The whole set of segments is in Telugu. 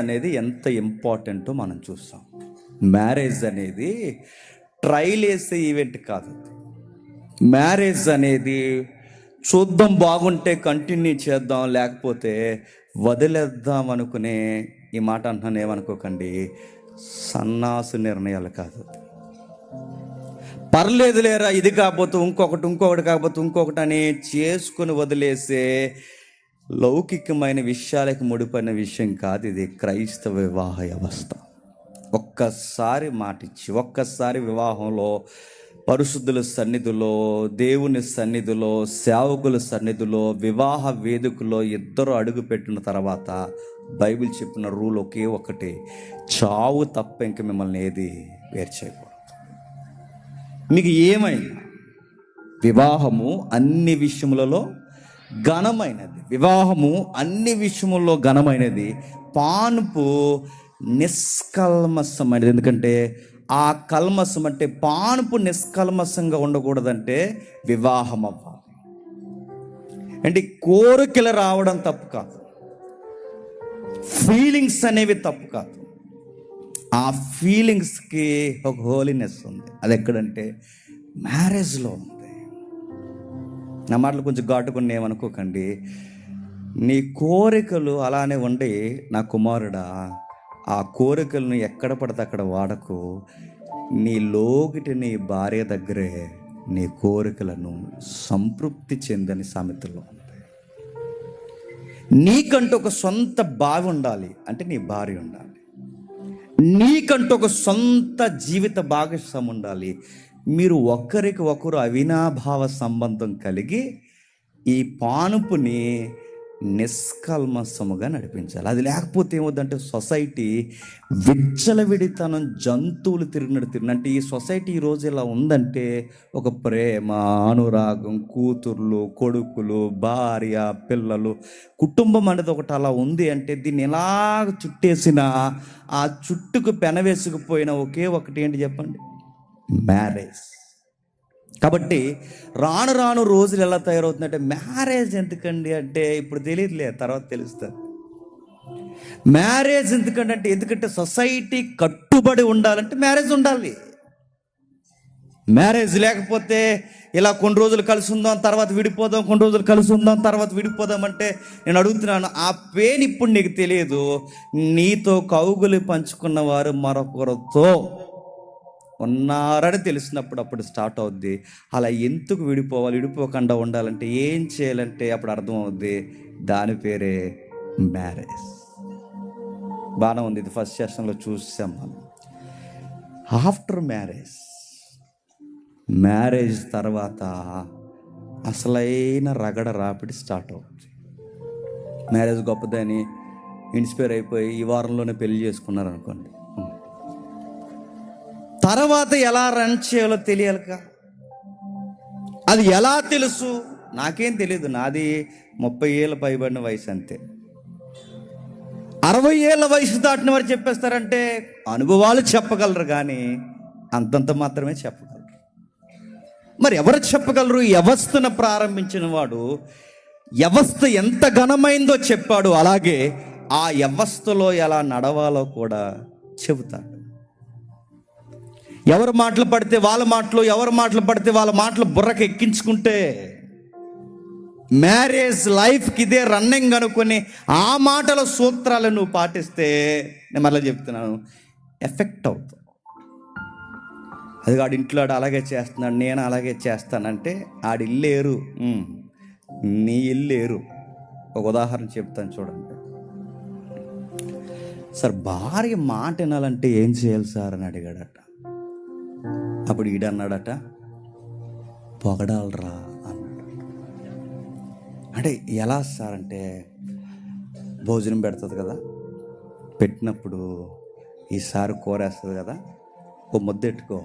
అనేది ఎంత ఇంపార్టెంటో మనం చూస్తాం. మ్యారేజ్ అనేది ట్రైల్ వేసే ఈవెంట్ కాదు. మ్యారేజ్ అనేది చూద్దాం, బాగుంటే కంటిన్యూ చేద్దాం, లేకపోతే వదిలేద్దాం అనుకునే, ఈ మాట అంటున్నాను ఏమనుకోకండి, సన్నాసు నిర్ణయాలు కాదు. పర్లేదు లేరా, ఇది కాకపోతే ఇంకొకటి కాకపోతే ఇంకొకటి అని చేసుకుని వదిలేసే లౌకికమైన విషయాలకు ముడిపడిన విషయం కాదు ఇది. క్రైస్తవ వివాహ వ్యవస్థ. ఒక్కసారి మాటిచ్చి, ఒక్కసారి వివాహంలో పరిశుద్ధుల సన్నిధిలో, దేవుని సన్నిధిలో, సేవకుల సన్నిధిలో, వివాహ వేదికలో ఇద్దరు అడుగు పెట్టిన తర్వాత బైబిల్ చెప్పిన రూల్ ఒకే ఒకటి: చావు తప్ప ఇంక మిమ్మల్ని ఏది వేరు చేయకూడదు. మీకు ఏమైనా వివాహము అన్ని విషయములలో ఘనమైనది. వివాహము అన్ని విషయముల్లో ఘనమైనది. పానుపు నిష్కల్మషమైనది. ఎందుకంటే ఆ కల్మషం అంటే, పానుపు నిష్కల్మషంగా ఉండకూడదంటే వివాహం అవ్వాలి. అంటే కోరికలు రావడం తప్పు కాదు, ఫీలింగ్స్ అనేవి తప్పు కాదు. ఆ ఫీలింగ్స్కి ఒక హోలీనెస్ ఉంది. అది ఎక్కడంటే మ్యారేజ్లో ఉంది. నా మాటలు కొంచెం ఘాటుకుని ఏమనుకోకండి. నీ కోరికలు అలానే ఉండి, నా కుమారుడా, ఆ కోరికలను ఎక్కడ పడితే అక్కడ వాడకు. నీ లోగిటి నీ భార్య దగ్గరే నీ కోరికలను సంతృప్తి చెందని సామెతలో ఉంది. నీకంటూ ఒక సొంత బావి ఉండాలి అంటే నీ భార్య ఉండాలి. నీకంటూ ఒక సొంత జీవిత భాగస్వామి ఉండాలి. మీరు ఒకరికి ఒకరు అవినాభావ సంబంధం కలిగి ఈ పానుపుని నిష్కల్మషముగా నడిపించాలి. అది లేకపోతే ఏమవుద్దంటే సొసైటీ విచ్చలవిడితనం, జంతువులు తిరిగినట్టు. అంటే ఈ సొసైటీ ఈరోజు ఇలా ఉందంటే ఒక ప్రేమ, అనురాగం, కూతుర్లు, కొడుకులు, భార్య, పిల్లలు, కుటుంబం అనేది ఒకటి అలా ఉంది అంటే దీన్ని ఎలా చుట్టేసిన, ఆ చుట్టుకు పెనవేసుకుపోయిన ఒకే ఒకటి ఏంటి చెప్పండి? మ్యారేజ్. కాబట్టి రాను రాను రోజులు ఎలా తయారవుతుందంటే, మ్యారేజ్ ఎందుకండి అంటే ఇప్పుడు తెలియదులే, తర్వాత తెలుస్తుంది. మ్యారేజ్ ఎందుకంటే సొసైటీ కట్టుబడి ఉండాలంటే మ్యారేజ్ ఉండాలి. మ్యారేజ్ లేకపోతే ఇలా కొన్ని రోజులు కలిసి ఉందాం, తర్వాత విడిపోదాం, కొన్ని రోజులు కలిసి ఉందాం, తర్వాత విడిపోదాం అంటే, నేను అడుగుతున్నాను, ఆ పెయిన్ ఇప్పుడు నీకు తెలియదు. నీతో కౌగులు పంచుకున్న వారు మరొకరితో ఉన్నారని తెలిసినప్పుడు అప్పుడు స్టార్ట్ అవుద్ది. అలా ఎందుకు విడిపోవాలి, విడిపోకుండా ఉండాలంటే ఏం చేయాలంటే అప్పుడు అర్థం అవుద్ది. దాని పేరే మ్యారేజ్. బాగానే ఉంది. ఇది ఫస్ట్ సెషన్లో చూసాం మనం. ఆఫ్టర్ మ్యారేజ్ తర్వాత అసలైన రగడ రాపిడి స్టార్ట్ అవుతుంది. మ్యారేజ్ గొప్పదని ఇన్స్పైర్ అయిపోయి ఈ వారంలోనే పెళ్లి చేసుకున్నారు అనుకోండి, తర్వాత ఎలా రన్ చేయాలో తెలియాలిగా. అది ఎలా తెలుసు? నాకేం తెలియదు. నాది 30 ఏళ్ళ పైబడిన వయసు అంతే. 60 ఏళ్ళ వయసు దాటిన వారు చెప్పేస్తారంటే అనుభవాలు చెప్పగలరు, కానీ అంతంత మాత్రమే చెప్పగలరు. మరి ఎవరు చెప్పగలరు? వ్యవస్థను ప్రారంభించిన వాడు వ్యవస్థ ఎంత ఘనమైందో చెప్పాడు, అలాగే ఆ వ్యవస్థలో ఎలా నడవాలో కూడా చెబుతాడు. ఎవరి మాటలు పడితే వాళ్ళ మాటలు, ఎవరి మాటలు పడితే వాళ్ళ మాటలు బుర్రకు ఎక్కించుకుంటే, మ్యారేజ్ లైఫ్కి ఇదే రన్నింగ్ అనుకుని ఆ మాటల సూత్రాలను నువ్వు పాటిస్తే, నేను మళ్ళీ చెప్తున్నాను, ఎఫెక్ట్ అవుతావు. అది ఆడి ఇంట్లో అలాగే చేస్తున్నాడు, నేను అలాగే చేస్తానంటే ఆడి ఇల్లేరు, నీ ఇల్లేరు. ఒక ఉదాహరణ చెప్తాను చూడండి. సార్, భార్య మాట వినాలంటే ఏం చేయాలి సార్ అని అడిగాడట. అప్పుడు ఈడన్నాడట, పొగడాలరా అన్నాడు. అంటే ఎలా సార్ అంటే, భోజనం పెడుతుంది కదా, పెట్టినప్పుడు ఈసారి కూరేస్తుంది కదా, ఓ ముద్దెట్టుకో.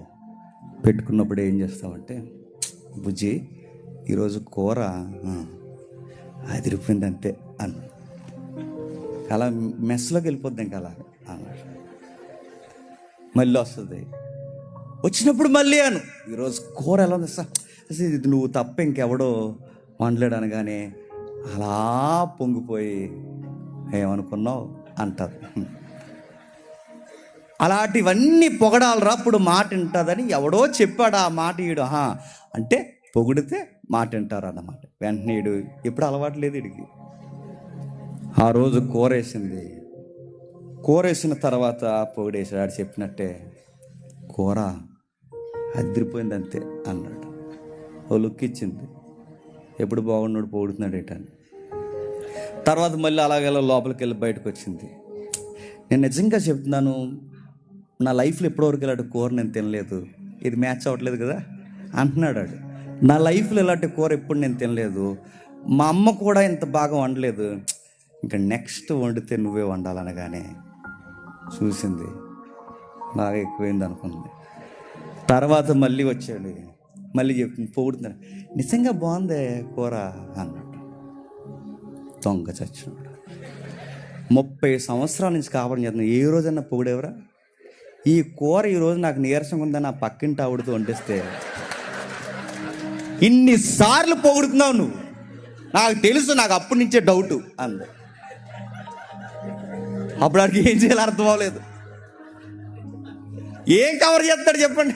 పెట్టుకున్నప్పుడు ఏం చేస్తావంటే, బుజ్జి ఈరోజు కూర అదిరిపోయింది అంతే అన్న. అలా మెస్లోకి వెళ్ళిపోద్ది ఇంకా అలా అన్నాడు. మళ్ళీ వస్తుంది, వచ్చినప్పుడు మళ్ళీ అను, ఈరోజు కూర ఎలా ఉంది సార్, ఇది నువ్వు తప్ప ఇంకెవడో వండలేడు అనగానే అలా పొంగిపోయి, ఏమనుకున్నావు అంటారు. అలాంటివన్నీ పొగడాలరా అప్పుడు మాట వింటుందని ఎవడో చెప్పాడు. ఆ మాట ఈడు అంటే పొగిడితే మాట వింటారు అన్నమాట. వెంటనే ఈడు ఎప్పుడు అలవాటు లేదు వీడికి. ఆ రోజు కూరేసిన తర్వాత పొగిడేసాడు. ఆడు చెప్పినట్టే కూర అదిరిపోయింది అంతే అన్నాడు. ఓ లుక్ ఇచ్చింది. ఎప్పుడు బాగున్నాడు పొగుడుతున్నాడు ఏటని. తర్వాత మళ్ళీ అలాగేలా లోపలికి వెళ్ళి బయటకు వచ్చింది. నేను నిజంగా చెప్తున్నాను, నా లైఫ్లో ఎప్పటివరకు ఇలాంటి కూర నేను తినలేదు, ఇది మ్యాచ్ అవ్వట్లేదు కదా అంటున్నాడు. నా లైఫ్లో ఇలాంటి కూర ఎప్పుడు నేను తినలేదు, మా అమ్మ కూడా ఇంత బాగా వండలేదు, ఇంకా నెక్స్ట్ వండితే నువ్వే వండాలనగానే చూసింది బాగా ఎక్కువైంది అనుకుంది. తర్వాత మళ్ళీ వచ్చాడు, మళ్ళీ చెప్తుంది, పొగుడుతున్నాడు, నిజంగా బాగుందే కూర అన్నాడు. దొంగ చచ్చినాడు. 30 సంవత్సరాల నుంచి కాపాడు చేస్తున్నాను, ఏ రోజన్నా పొగిడేవరా? ఈ కూర ఈరోజు నాకు నీరసంగా ఉందని నా పక్కింటి ఆవిడతో వండిస్తే ఇన్నిసార్లు పొగుడుతున్నావు నువ్వు, నాకు తెలుసు, నాకు అప్పటి నుంచే డౌటు అంది. అప్పుడు వాడికి ఏం చేయాలో అర్థం అవ్వలేదు. ఏం కవర్ చేస్తాడు చెప్పండి.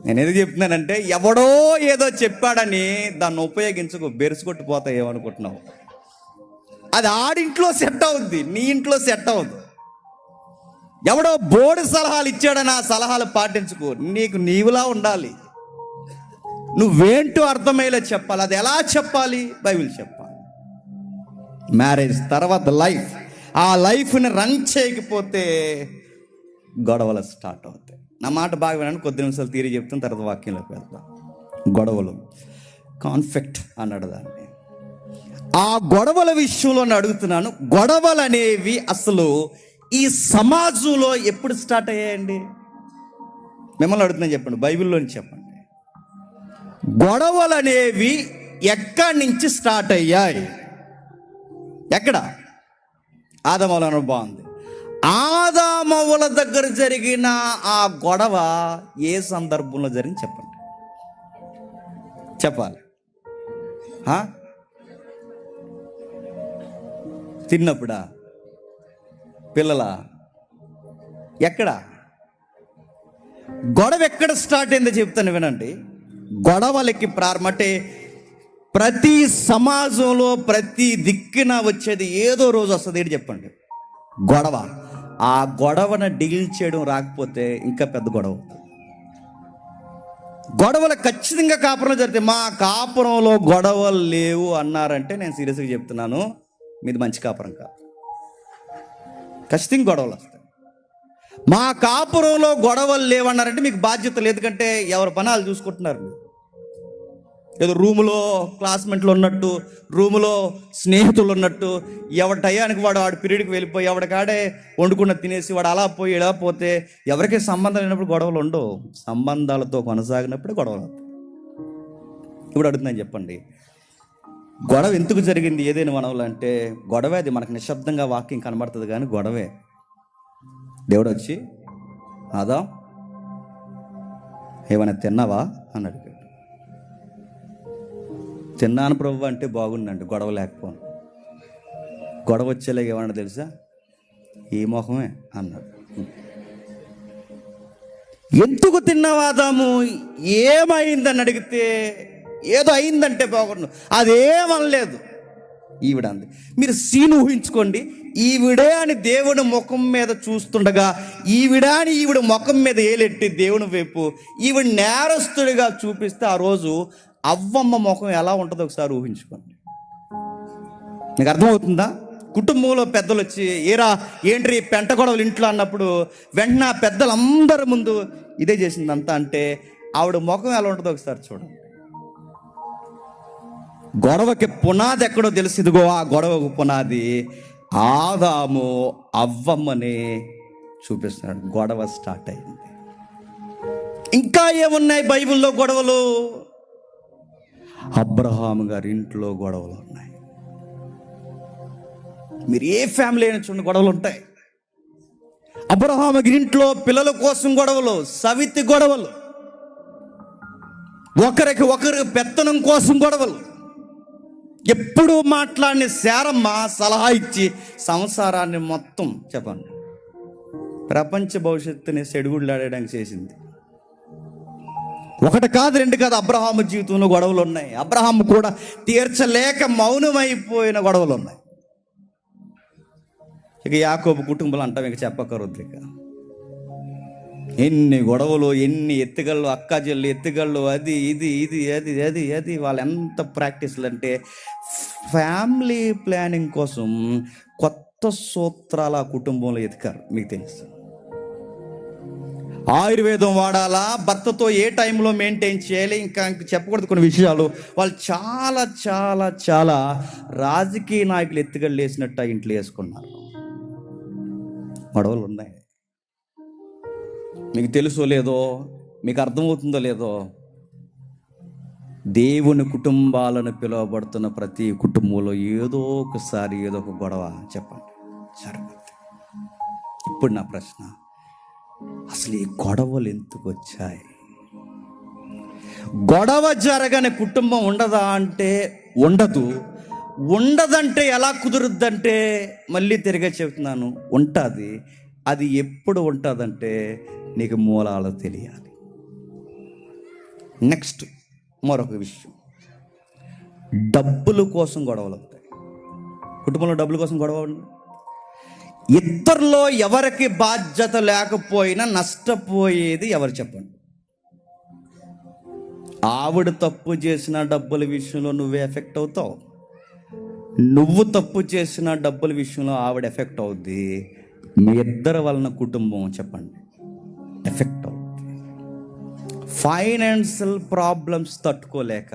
నేను ఎందుకు చెప్తున్నానంటే, ఎవడో ఏదో చెప్పాడని దాన్ని ఉపయోగించుకో, బెరుసుకొట్టిపోతావు ఏమనుకుంటున్నావు. అది ఆడింట్లో సెట్ అవుద్ది, నీ ఇంట్లో సెట్ అవుద్ది. ఎవడో బోర్డు సలహాలు ఇచ్చాడని ఆ సలహాలు పాటించుకో. నీకు నీవులా ఉండాలి, నువ్వేంటో అర్థమయ్యేలా చెప్పాలి. అది ఎలా చెప్పాలి? బైబిల్ చెప్పాలి. మ్యారేజ్ తర్వాత లైఫ్, ఆ లైఫ్ని రన్ చేయకపోతే గొడవలు స్టార్ట్ అవుతాయి. నా మాట బాగా వినండి, కొద్ది నిమిషాలు తీరి చెప్తాను, తర్వాత వాక్యంలోకి వెళ్తాం. గొడవలు, కాన్ఫ్లిక్ట్ అన్నాడు దాన్ని. ఆ గొడవల విషయంలో అడుగుతున్నాను, గొడవలు అనేవి అసలు ఈ సమాజంలో ఎప్పుడు స్టార్ట్ అయ్యాయండి? మిమ్మల్ని అడుగుతున్నాను, చెప్పండి, బైబిల్లోని చెప్పండి. గొడవలు అనేవి ఎక్కడి నుంచి స్టార్ట్ అయ్యాయి? ఎక్కడ? ఆదామవుల బాగుంది. ఆదామవుల దగ్గర జరిగిన ఆ గొడవ ఏ సందర్భంలో జరిగింది చెప్పండి, చెప్పాలి. తిన్నప్పుడా? పిల్లల? ఎక్కడ గొడవ ఎక్కడ స్టార్ట్ అయిందో చెప్తాను వినండి. గొడవలకి ప్రారంభం అంటే ప్రతి సమాజంలో ప్రతి దిక్కున వచ్చేది ఏదో రోజు వస్తుంది. ఏంటి చెప్పండి? గొడవ. ఆ గొడవను డీల్ చేయడం రాకపోతే ఇంకా పెద్ద గొడవ. గొడవలు ఖచ్చితంగా కాపురంలో జరుగుతాయి. మా కాపురంలో గొడవలు లేవు అన్నారంటే నేను సీరియస్గా చెప్తున్నాను, మీది మంచి కాపురం కాదు. ఖచ్చితంగా గొడవలు వస్తాయి. మా కాపురంలో గొడవలు లేవన్నారంటే మీకు బాధ్యత లేదు, ఎందుకంటే ఎవరి పనాలు చూసుకుంటున్నారు. ఏదో రూములో క్లాస్మేట్లు ఉన్నట్టు, రూములో స్నేహితులు ఉన్నట్టు, ఎవరి టయానికి వాడు పీరియడ్కి వెళ్ళిపోయి ఎవడికాడే వండుకున్న తినేసి వాడు అలా పోయి ఇలా పోతే ఎవరికీ సంబంధం లేనప్పుడు గొడవలు ఉండవు. సంబంధాలతో కొనసాగినప్పుడు గొడవలు. ఇప్పుడు అడుగుతున్నాను, చెప్పండి, గొడవ ఎందుకు జరిగింది ఏదైనా మనవలు అంటే? గొడవే. అది మనకు నిశ్శబ్దంగా వాక్యం కనబడుతుంది, కానీ గొడవే. దేవుడు వచ్చి, ఆదాం ఏమైనా తిన్నావా అని అడిగాడు. తిన్నాను ప్రభు అంటే బాగుండండి, గొడవ లేకపోను. గొడవ వచ్చేలాగా ఏమన్నా తెలుసా? ఈ మొహమే అన్నాడు. ఎందుకు తిన్నావా ఆదాము? ఏమైందని అడిగితే ఏదో అయిందంటే బాగుండు, అదేమనలేదు. ఈవిడ అంది. మీరు సీన్ ఊహించుకోండి, ఈవిడే అని దేవుని ముఖం మీద చూస్తుండగా ఈవిడ ముఖం మీద ఏలెట్టి దేవుని వైపు ఈవిడ నేరస్తుడిగా చూపిస్తే ఆ రోజు అవ్వమ్మ ముఖం ఎలా ఉంటుందో ఒకసారి ఊహించుకోండి. మీకు అర్థమవుతుందా? కుటుంబంలో పెద్దలు వచ్చి, ఏరా ఏంటి పెంట గొడవలు ఇంట్లో అన్నప్పుడు వెంటనే ఆ పెద్దలందరి ముందు ఇదే చేసిందంతా అంటే ఆవిడ ముఖం ఎలా ఉంటుందో ఒకసారి చూడండి. గొడవకి పునాది ఎక్కడో తెలుసు. ఇదిగో ఆ గొడవకు పునాది ఆదాము అవ్వమ్మని చూపిస్తున్నాడు. గొడవ స్టార్ట్ అయింది. ఇంకా ఏమున్నాయి బైబిల్లో గొడవలు? అబ్రహాము గారి ఇంట్లో గొడవలు ఉన్నాయి. మీరు ఏ ఫ్యామిలీ అయినా చూడండి, గొడవలు ఉంటాయి. అబ్రహాము గారి ఇంట్లో పిల్లల కోసం గొడవలు, సవితి గొడవలు, ఒకరికి ఒకరు పెత్తనం కోసం గొడవలు. ఎప్పుడు మాట్లాడిన శారమ్మ సలహా ఇచ్చి సంసారాన్ని మొత్తం చెప్పండి ప్రపంచ భవిష్యత్తుని సెడుగుడ్లాడడానికి చేసింది. ఒకటి కాదు, రెండు కాదు, అబ్రహాము జీవితంలో గొడవలు ఉన్నాయి. అబ్రహాము కూడా తీర్చలేక మౌనమైపోయిన గొడవలు ఉన్నాయి. ఇక యాకోబు కుటుంబాలు అంటాం, ఇక చెప్పకరుద్ది. ఇక ఎన్ని గొడవలు, ఎన్ని ఎత్తుగళ్ళు, అక్క చెల్లి ఎత్తుగళ్ళు, అది ఇది ఇది అది అది అది వాళ్ళు ఎంత ప్రాక్టీస్లు అంటే ఫ్యామిలీ ప్లానింగ్ కోసం కొత్త సూత్రాలు ఆ కుటుంబంలో ఎతికారు. మీకు తెలుసు, ఆయుర్వేదం వాడాలా, భర్తతో ఏ టైంలో మెయింటైన్ చేయాలి, ఇంకా చెప్పకూడదు కొన్ని విషయాలు. వాళ్ళు చాలా చాలా చాలా రాజకీయ నాయకులు ఎత్తుగళ్ళు వేసినట్టు ఇంట్లో వేసుకున్నారు. గొడవలు ఉన్నాయి. మీకు తెలుసో లేదో, మీకు అర్థమవుతుందో లేదో, దేవుని కుటుంబాలను పిలువబడుతున్న ప్రతి కుటుంబంలో ఏదో ఒకసారి ఏదో ఒక గొడవ చెప్పండి జరుగుతుంది. ఇప్పుడు నా ప్రశ్న, అసలు ఈ గొడవలు ఎందుకు వచ్చాయి? గొడవ జరగని కుటుంబం ఉండదా అంటే ఉండదు. ఉండదంటే ఎలా కుదురుద్దంటే మళ్ళీ తిరిగే చెప్తున్నాను, ఉంటుంది. అది ఎప్పుడు ఉంటుందంటే నీకు మూలాలు తెలియాలి. నెక్స్ట్ మరొక విషయం, డబ్బుల కోసం గొడవలు అవుతాయి. కుటుంబంలో డబ్బుల కోసం గొడవ ఉంది. ఇద్దరిలో ఎవరికి బాధ్యత లేకపోయినా నష్టపోయేది ఎవరు చెప్పండి? ఆవిడ తప్పు చేసిన డబ్బుల విషయంలో నువ్వే ఎఫెక్ట్ అవుతావు, నువ్వు తప్పు చేసిన డబ్బుల విషయంలో ఆవిడ ఎఫెక్ట్ అవుద్ది. మీ ఇద్దరి వలన కుటుంబం చెప్పండి ఎఫెక్ట్ అవుతుంది. ఫైనాన్షియల్ ప్రాబ్లమ్స్ తట్టుకోలేక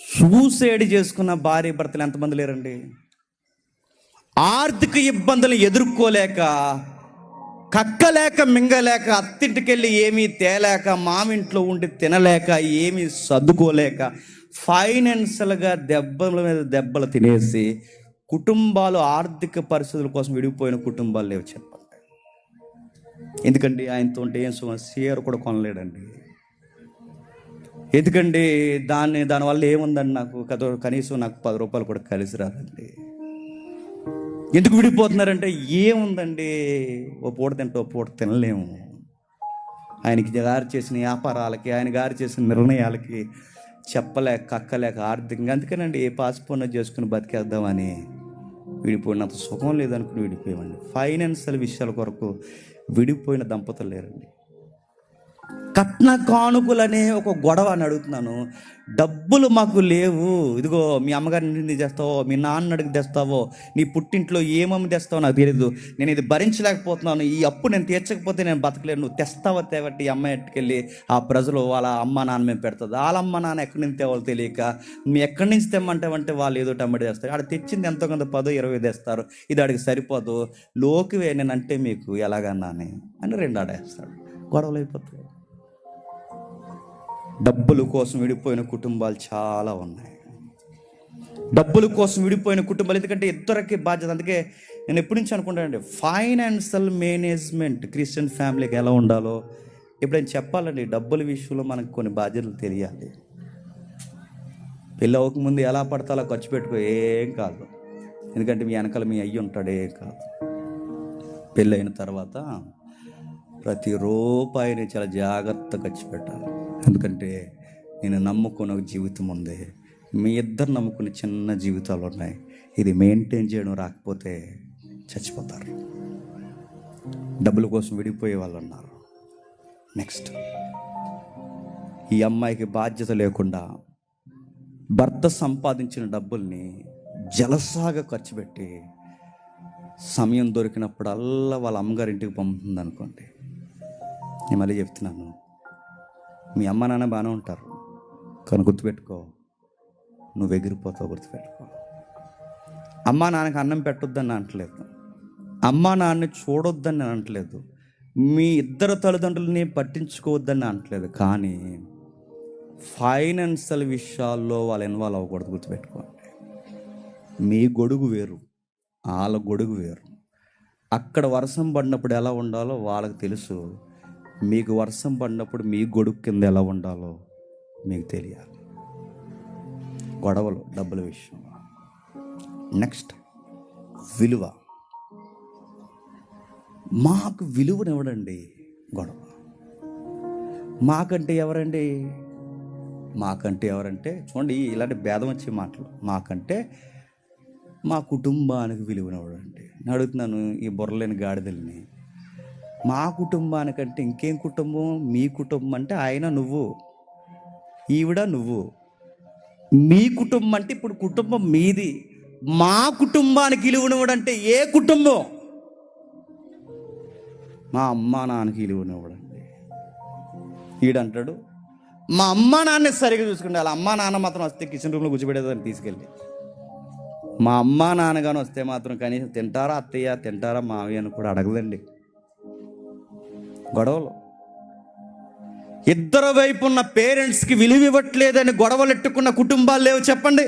సూసైడ్ చేసుకున్న భార్య భర్తలు ఎంతమంది లేరండి? ఆర్థిక ఇబ్బందులు ఎదుర్కోలేక, కక్కలేక మింగలేక, అత్తింటికెళ్ళి ఏమీ తేలేక, మామింట్లో ఉండి తినలేక, ఏమీ సర్దుకోలేక, ఫైనాన్షియల్గా దెబ్బల మీద దెబ్బలు తినేసి కుటుంబాలు ఆర్థిక పరిస్థితుల కోసం విడిపోయిన కుటుంబాలు లేవు చెప్పండి. ఎందుకండి? ఆయనతో ఉంటే ఏం షేర్ కూడా కొనలేడండి. ఎందుకండి? దానివల్ల ఏముందండి? నాకు కనీసం నాకు 10 రూపాయలు కూడా కలిసి రాదండి. ఎందుకు విడిపోతున్నారంటే ఏముందండి, ఓ పూట తింటే ఓ పూట తినలేము. ఆయనకి గారు చేసిన వ్యాపారాలకి, ఆయన గారు చేసిన నిర్ణయాలకి చెప్పలేక, కక్కలేక ఆర్థికంగా, అందుకేనండి ఏ పాసిపోయినా చేసుకుని బతికేద్దామని విడిపోయినంత సుఖం లేదనుకుని విడిపోయామండి. ఫైనాన్షియల్ విషయాల కొరకు విడిపోయిన దంపతులు లేరండి. కట్న కానుకలనే ఒక గొడవ అని అడుగుతున్నాను. డబ్బులు మాకు లేవు, ఇదిగో మీ అమ్మగారిని తెస్తావో, మీ నాన్న అడిగి తెస్తావో, నీ పుట్టింట్లో ఏమమ్మి తెస్తావో నాకు తెలియదు, నేను ఇది భరించలేకపోతున్నాను, ఈ అప్పు నేను తీర్చకపోతే నేను బతకలేను, నువ్వు తెస్తావో తేవట్టి అమ్మాయి ఎట్టుకెళ్ళి ఆ ప్రజలు వాళ్ళ అమ్మ నాన్న మేము పెడుతుంది. వాళ్ళ అమ్మ నాన్న ఎక్కడి నుంచి తేవాలో తెలియక నువ్వు ఎక్కడి నుంచి తెమ్మంటావంటే వాళ్ళు ఏదో టమ్మడి తెస్తారు. ఆడ తెచ్చింది ఎంతో కొంత 10-20 తెస్తారు, ఇది ఆడికి సరిపోదు, లోకివే నేనంటే మీకు ఎలాగన్నా అని 2 ఆడేస్తాడు. గొడవలు అయిపోతాయి. డబ్బుల కోసం విడిపోయిన కుటుంబాలు చాలా ఉన్నాయి. డబ్బుల కోసం విడిపోయిన కుటుంబాలు, ఎందుకంటే ఇద్దరికి బాధ్యత. అందుకే నేను ఎప్పటి నుంచి అనుకుంటానండి, ఫైనాన్షియల్ మేనేజ్మెంట్ క్రిస్టియన్ ఫ్యామిలీకి ఎలా ఉండాలో ఎప్పుడైనా చెప్పాలండి. డబ్బుల విషయంలో మనకు కొన్ని బాధ్యతలు తెలియాలి. పెళ్ళి అవ్వకముందు ఎలా పడితే అలా ఖర్చు పెట్టుకో, ఏం కాదు. ఎందుకంటే మీ వెనకాల మీ అయ్యి ఉంటాడు, ఏం కాదు. పెళ్ళి అయిన తర్వాత ప్రతి రూపాయిని చాలా జాగ్రత్తగా ఖర్చు పెట్టాలి. ఎందుకంటే నేను నమ్ముకున్న ఒక జీవితం ఉంది, మీ ఇద్దరు నమ్ముకునే చిన్న జీవితాలు ఉన్నాయి. ఇది మెయింటైన్ చేయడం రాకపోతే చచ్చిపోతారు. డబ్బుల కోసం విడిపోయే వాళ్ళు ఉన్నారు. నెక్స్ట్, ఈ అమ్మాయికి బాధ్యత లేకుండా భర్త సంపాదించిన డబ్బుల్ని జలసాగా ఖర్చు పెట్టి సమయం దొరికినప్పుడల్లా వాళ్ళ అమ్మగారింటికి పంపుతుంది అనుకోండి. నేను మళ్ళీ చెప్తున్నాను, మీ అమ్మ నాన్న బాగానే ఉంటారు, కానీ గుర్తుపెట్టుకో, నువ్వు ఎగిరిపోతావు. గుర్తుపెట్టుకో. అమ్మా నాన్నకి అన్నం పెట్టొద్దని అనట్లేదు, అమ్మా నాన్నని చూడొద్దని నేను అనట్లేదు, మీ ఇద్దరు తల్లిదండ్రులని పట్టించుకోవద్దని అనట్లేదు. కానీ ఫైనాన్షియల్ విషయాల్లో వాళ్ళు ఇన్వాల్వ్ అవ్వకూడదు. గుర్తుపెట్టుకోండి. మీ గొడుగు వేరు, వాళ్ళ గొడుగు వేరు. అక్కడ వర్షం పడినప్పుడు ఎలా ఉండాలో వాళ్ళకి తెలుసు, మీకు వర్షం పడినప్పుడు మీ గొడుగు కింద ఎలా ఉండాలో మీకు తెలియాలి. గొడవలు డబ్బుల విషయం. నెక్స్ట్ విలువ. మాకు విలువనివ్వడండి గొడవ. మాకంటే ఎవరంటే చూడండి, ఇలాంటి భేదం వచ్చే మాటలు. మాకంటే మా కుటుంబానికి విలువనివ్వడండి. నేను అడుగుతున్నాను ఈ బుర్రలేని గాడిదల్ని, మా కుటుంబానికంటే ఇంకేం కుటుంబం? మీ కుటుంబం అంటే ఆయన, నువ్వు, ఈవిడ, నువ్వు. మీ కుటుంబం అంటే ఇప్పుడు కుటుంబం మీది. మా కుటుంబానికి విలువనివ్వడంటే ఏ కుటుంబం? మా అమ్మా నాన్నకి విలువనివ్వడండి. ఈడంటాడు మా అమ్మా నాన్న సరిగ్గా చూసుకుంటే, అలా అమ్మా నాన్న మాత్రం వస్తే కిచెన్ రూమ్లో కూర్చోబెట్టేదని తీసుకెళ్ళి, మా అమ్మా నాన్నగాని వస్తే మాత్రం కనీసం తింటారా అత్తయ్య, తింటారా మావయ్య అని కూడా అడగదండి. గొడవలు. ఇద్దరు వైపు ఉన్న పేరెంట్స్కి విలువ ఇవ్వట్లేదని గొడవలు ఎట్టుకున్న కుటుంబాలు లేవు చెప్పండి.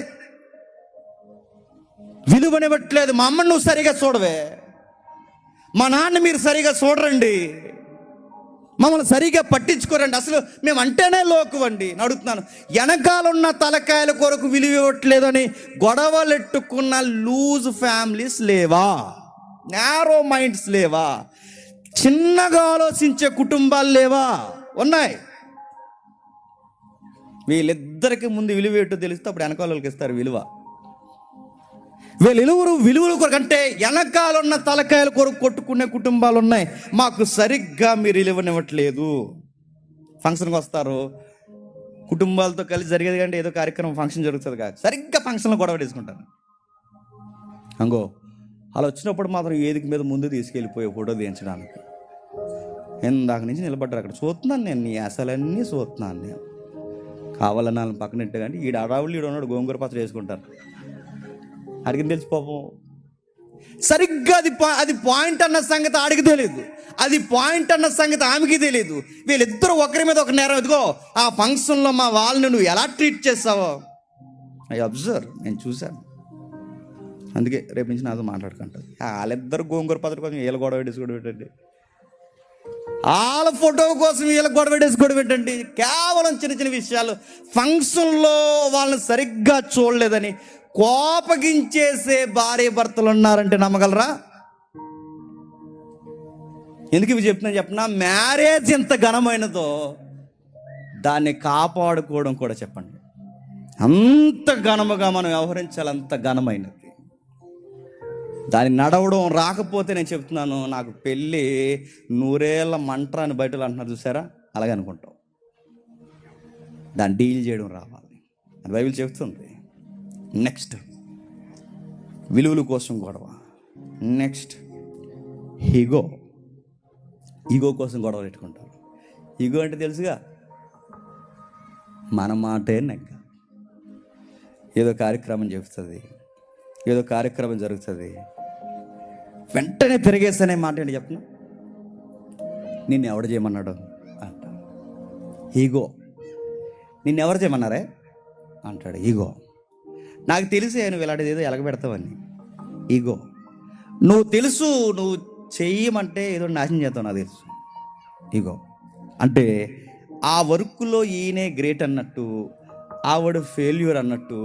విలువనివ్వట్లేదు. మా అమ్మని నువ్వు సరిగా చూడవే, మా నాన్న మీరు సరిగా చూడరండి, మమ్మల్ని సరిగా పట్టించుకోరండి, అసలు మేము అంటేనే లోకువండి. అడుగుతున్నాను, వెనకాలన్న తలకాయల కొరకు విలువ ఇవ్వట్లేదని గొడవలెట్టుకున్న లూజ్ ఫ్యామిలీస్ లేవా? నారో మైండ్స్ లేవా? చిన్నగా ఆలోచించే కుటుంబాలు లేవా? ఉన్నాయి. వీళ్ళిద్దరికి ముందు విలువ ఏంటో తెలిస్తే అప్పుడు వెనకాల వాళ్ళకి ఇస్తారు విలువ. వీళ్ళిరువురు విలువల కొరకంటే వెనకాలన్న తలకాయల కొరకు కొట్టుకునే కుటుంబాలు ఉన్నాయి. మాకు సరిగ్గా మీరు విలువనివ్వట్లేదు. ఫంక్షన్కి వస్తారు, కుటుంబాలతో కలిసి జరిగేది కంటే ఏదో కార్యక్రమం ఫంక్షన్ జరుగుతుంది కాదు, సరిగ్గా ఫంక్షన్లో గొడవ తీసుకుంటారు. అంగో అలా వచ్చినప్పుడు మాత్రం వేదిక మీద ముందు తీసుకెళ్ళిపోయి ఫోటో తీయించడానికి ఇందాక నుంచి నిలబడ్డారు. అక్కడ చూస్తున్నాను నేను, నీ అసలన్నీ చూస్తున్నాను నేను. కావాలని వాళ్ళని పక్కనట్టు కానీ ఈడు అడావుళ్ళు ఈడు ఉన్నాడు, గోంగూర పచ్చడి వేసుకుంటారు. అడిగిన తెలిసి పాపం సరిగ్గా అది పాయింట్ అన్న సంగతి ఆడికి తెలియదు, అది పాయింట్ అన్న సంగతి ఆమెకి తెలియదు. వీళ్ళిద్దరూ ఒకరి మీద ఒక నేరం. ఎదుగో ఆ ఫంక్షన్లో మా వాళ్ళని నువ్వు ఎలా ట్రీట్ చేస్తావో ఐ అబ్జర్వ్, నేను చూశాను. అందుకే రేపు నుంచి నాతో మాట్లాడుకుంటారు. వాళ్ళిద్దరు గోంగూర పచ్చడి కోసం వీళ్ళ గొడవ పెట్టండి, వాళ్ళ ఫోటో కోసం వీళ్ళ గొడవ పెట్టండి. కేవలం చిన్న చిన్న విషయాలు. ఫంక్షన్లో వాళ్ళని సరిగ్గా చూడలేదని కోపగించేసే భార్య భర్తలు ఉన్నారంటే నమ్మగలరా? ఎందుకు ఇవి చెప్పినా మ్యారేజ్ ఎంత ఘనమైనదో దాన్ని కాపాడుకోవడం కూడా చెప్పండి. అంత ఘనముగా మనం వ్యవహరించాలి, అంత ఘనమైనది. దాన్ని నడవడం రాకపోతే నేను చెప్తున్నాను, నాకు పెళ్ళి 100 ఏళ్ళ మంట అని బయటలు అంటున్నారు చూసారా, అలాగే అనుకుంటాం. దాన్ని డీల్ చేయడం రావాలి అని బైబిల్ చెప్తుంది. నెక్స్ట్ విలువల కోసం గొడవ. నెక్స్ట్ ఈగో కోసం గొడవ పెట్టుకుంటారు. ఈగో అంటే తెలుసుగా, మన మాటే నెగ్గ. ఏదో కార్యక్రమం చెప్తుంది, ఏదో కార్యక్రమం జరుగుతుంది, వెంటనే తిరిగేస్తానే మాట ఏంటి చెప్పను, నిన్ను ఎవడు చేయమన్నాడు అంట. ఈగో. నిన్నెవరు చేయమన్నారే అంటాడు. ఈగో. నాకు తెలిసే నువ్వు ఇలాంటిది ఏదో ఎలగబెడతావని. ఈగో. నువ్వు తెలుసు నువ్వు చెయ్యమంటే ఏదో నాశనం చేస్తావు, నాకు తెలుసు. ఈగో అంటే ఆ వర్క్లో ఈయనే గ్రేట్ అన్నట్టు, ఆవిడ ఫెయిల్యూర్ అన్నట్టు,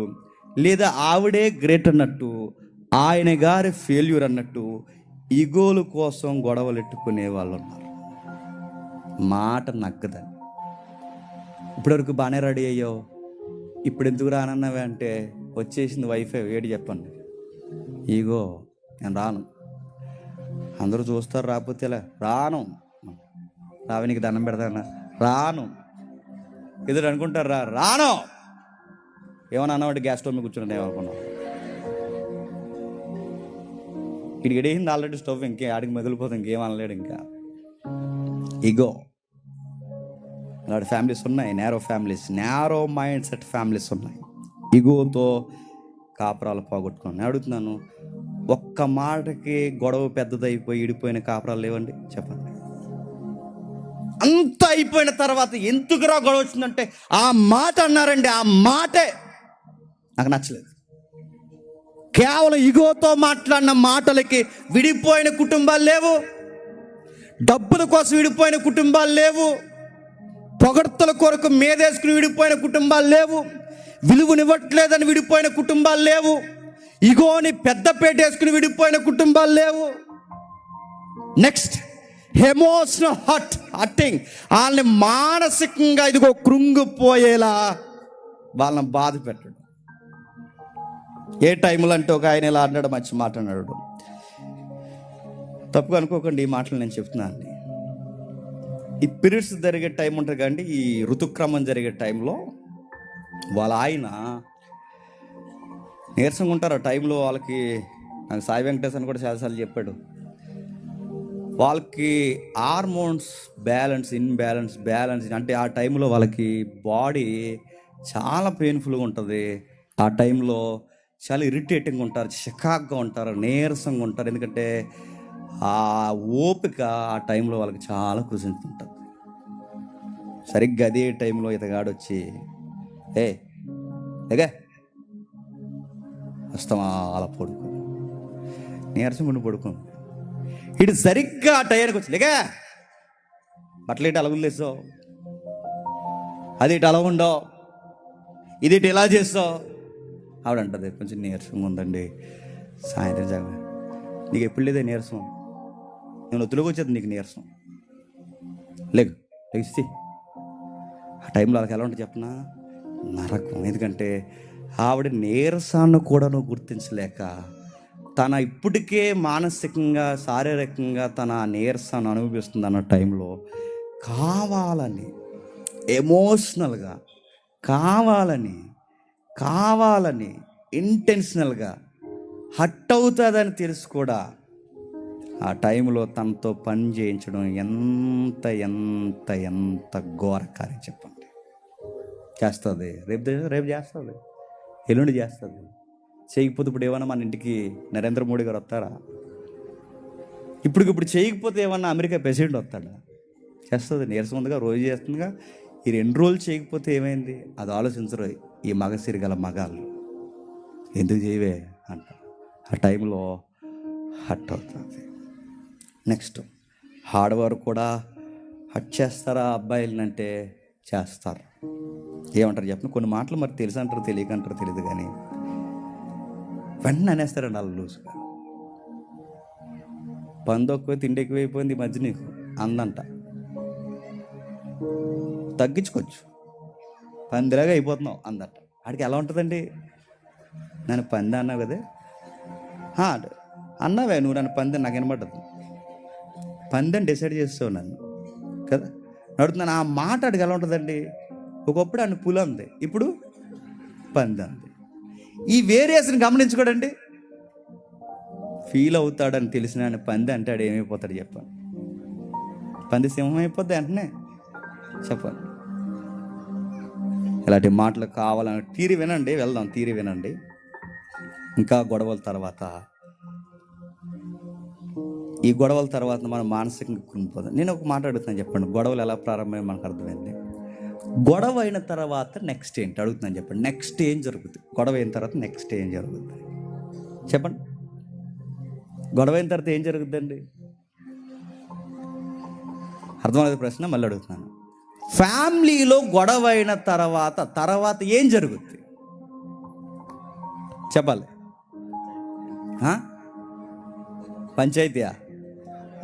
లేదా ఆవిడే గ్రేట్ అన్నట్టు, ఆయన గారి ఫెయిల్యూర్ అన్నట్టు ఈగోల కోసం గొడవలు ఎట్టుకునే వాళ్ళు ఉన్నారు. మాట నగ్గదని. ఇప్పటివరకు బాగానే రెడీ అయ్యావు, ఇప్పుడు ఎందుకు రానన్నావే అంటే వచ్చేసింది వైఫై, వేడి చెప్పండి. ఈగో. నేను రాను, అందరూ చూస్తారు, రాకపోతే ఎలా రాను, రావనికి దండం పెడతానా, రాను. ఎదురు అనుకుంటారు రాను. ఏమన్నా అన్నవాటి గ్యాస్ స్టవ్ మీద కూర్చున్నాను ఏమనుకున్నావు. ఇటు గడిగింది ఆల్రెడీ స్టవ్, ఇంకే ఆడికి మిగిలిపోతుంది, ఇంకేం అనలేడు ఇంకా. ఈగో. అలాంటి ఫ్యామిలీస్ ఉన్నాయి, నేరో మైండ్ సెట్ ఫ్యామిలీస్ ఉన్నాయి. ఈగోతో కాపురాలు పోగొట్టుకున్నాను. అడుగుతున్నాను, ఒక్క మాటకి గొడవ పెద్దదైపోయి ఇడిపోయిన కాపురాలు లేవండి చెప్పండి. అంత అయిపోయిన తర్వాత ఎందుకురా గొడవ వచ్చిందంటే ఆ మాట అన్నారండి, ఆ మాటే నాకు నచ్చలేదు. కేవలం ఈగోతో మాట్లాడిన మాటలకి విడిపోయిన కుటుంబాలు లేవు, డబ్బుల కోసం విడిపోయిన కుటుంబాలు లేవు, పొగడ్తల కొరకు మేదేసుకుని విడిపోయిన కుటుంబాలు లేవు, విలువనివ్వట్లేదని విడిపోయిన కుటుంబాలు లేవు. ఇగోని పెద్దపేట వేసుకుని విడిపోయిన కుటుంబాలు లేవు. నెక్స్ట్, ఎమోషనల్ హర్టింగ్, వాళ్ళని మానసికంగా ఇదిగో కృంగిపోయేలా వాళ్ళని బాధ పెట్టడం. ఏ టైంలో అంటే ఒక ఆయన ఇలా అన్నాడు, మంచి మాట అన్నాడు, తప్పుగా అనుకోకండి ఈ మాటలు నేను చెప్తున్నాను. ఈ పీరియడ్స్ జరిగే టైం ఉంటుంది కానీ ఈ ఋతుక్రమం జరిగే టైంలో వాళ్ళ ఆయన నీరసంగా ఉంటారు. ఆ టైంలో వాళ్ళకి, నాకు సాయి వెంకటేశ్ అని కూడా చాలాసార్లు చెప్పాడు, వాళ్ళకి హార్మోన్స్ బ్యాలెన్స్ అంటే ఆ టైంలో వాళ్ళకి బాడీ చాలా పెయిన్ఫుల్గా ఉంటుంది. ఆ టైంలో చాలా ఇరిటేటింగ్గా ఉంటారు, చికాగ్గా ఉంటారు, నీరసంగా ఉంటారు. ఎందుకంటే ఆ ఓపిక ఆ టైంలో వాళ్ళకి చాలా కృషిస్తుంటుంది. సరిగ్గా అదే టైంలో ఇతగాడు వచ్చి, లేగా వస్తామా అలా పడుకో, నీరసం ఉండి పడుకో. ఇటు సరిగ్గా ఆ టైంకి వచ్చి, లేగా బట్టలు ఇటు అలా వదిలేసావు, అది ఇటు అలా ఉండవు, ఇది ఇటు ఎలా చేస్తావు. ఆవిడంటది, కొంచెం నీరసంగా ఉందండి, సాయంత్రం జాగ. నీకు ఎప్పుడు లేదే నీరసం? నేను వద్దులోకి వచ్చేది నీకు నీరసం, లెగిస్తే. ఆ టైంలో వాళ్ళకి ఎలా ఉంటుంది చెప్పనా, నరకం. ఎందుకంటే ఆవిడ నీరసాన్ని కూడా నువ్వు గుర్తించలేక తన ఇప్పటికే మానసికంగా శారీరకంగా తన నీరసాన్ని అనుభవిస్తుంది అన్న టైంలో కావాలని ఎమోషనల్గా కావాలని ఇంటెన్షనల్గా హట్ అవుతుందని తెలుసు కూడా ఆ టైంలో తనతో పని చేయించడం ఎంత ఎంత ఎంత ఘోర కార్యం చెప్పండి. చేస్తుంది, రేపు చేస్తుంది, ఎల్లుండి చేస్తుంది. చేయకపోతే ఇప్పుడు ఏమన్నా మన ఇంటికి నరేంద్ర మోడీ గారు వస్తారా? ఇప్పుడు చేయకపోతే ఏమన్నా అమెరికా ప్రెసిడెంట్ వస్తాడా? చేస్తుంది, నీరసం ఉందిగా, రోజు చేస్తుందిగా. ఈ 2 రోజులు చేయకపోతే ఏమైంది? అది ఆలోచించరు ఈ మగసిరి గల మగాళ్ళు. ఎందుకు చేయవే అంట. ఆ టైంలో హట్ అవుతుంది. నెక్స్ట్, ఆడవారు కూడా హట్ చేస్తారా అబ్బాయిలనంటే చేస్తారు. ఏమంటారు చెప్పండి? కొన్ని మాటలు మరి తెలుసు అంటారు, తెలియకంటారు, తెలియదు, కానీ వెంటనే అనేస్తారండి వాళ్ళు లూజ్గా. పంది ఎక్కువ తిండి ఎక్కువైపోయింది ఈ మధ్య నీకు అందంట. తగ్గించుకోవచ్చు, పందిలాగా అయిపోతున్నావు అందట. ఆడికి ఎలా ఉంటుందండి? నన్ను పంది అన్నావు కదే, అన్నావే నువ్వు నన్ను పంది, నాకు వినబడ్డదు. పంది అని డిసైడ్ చేస్తావు నన్ను కదా, నడుతున్నాను. ఆ మాట ఆడికి ఎలా ఉంటుందండి? ఒకప్పుడు ఆయన పులి ఉంది, ఇప్పుడు పంది ఉంది. ఈ వేరియేషన్ గమనించుకోడండి. ఫీల్ అవుతాడని తెలిసిన ఆయన పంది అంటే ఆడు ఏమైపోతాడు చెప్పండి? పంది సింహం అయిపోద్ది వెంటనే చెప్పండి. ఇలాంటి మాటలు కావాలని తీరి వినండి, వెళ్దాం, తీరి వినండి. ఇంకా గొడవల తర్వాత, ఈ గొడవల తర్వాత మనం మానసికంగా కృంగిపోదాం. నేను ఒక మాట అడుగుతున్నాను చెప్పండి, గొడవలు ఎలా ప్రారంభమై మనకు అర్థమైంది. గొడవ అయిన తర్వాత నెక్స్ట్ ఏంటి అడుగుతున్నాను చెప్పండి. నెక్స్ట్ ఏం జరుగుతుంది? గొడవ అయిన తర్వాత నెక్స్ట్ ఏం జరుగుతుంది చెప్పండి? గొడవ అయిన తర్వాత ఏం జరుగుతుందండి? అర్థమయ్యే ప్రశ్న మళ్ళీ అడుగుతున్నాను. ఫ్యామిలీలో గొడవ అయిన తర్వాత ఏం జరుగుతుంది చెప్పాలి? పంచాయతీయా?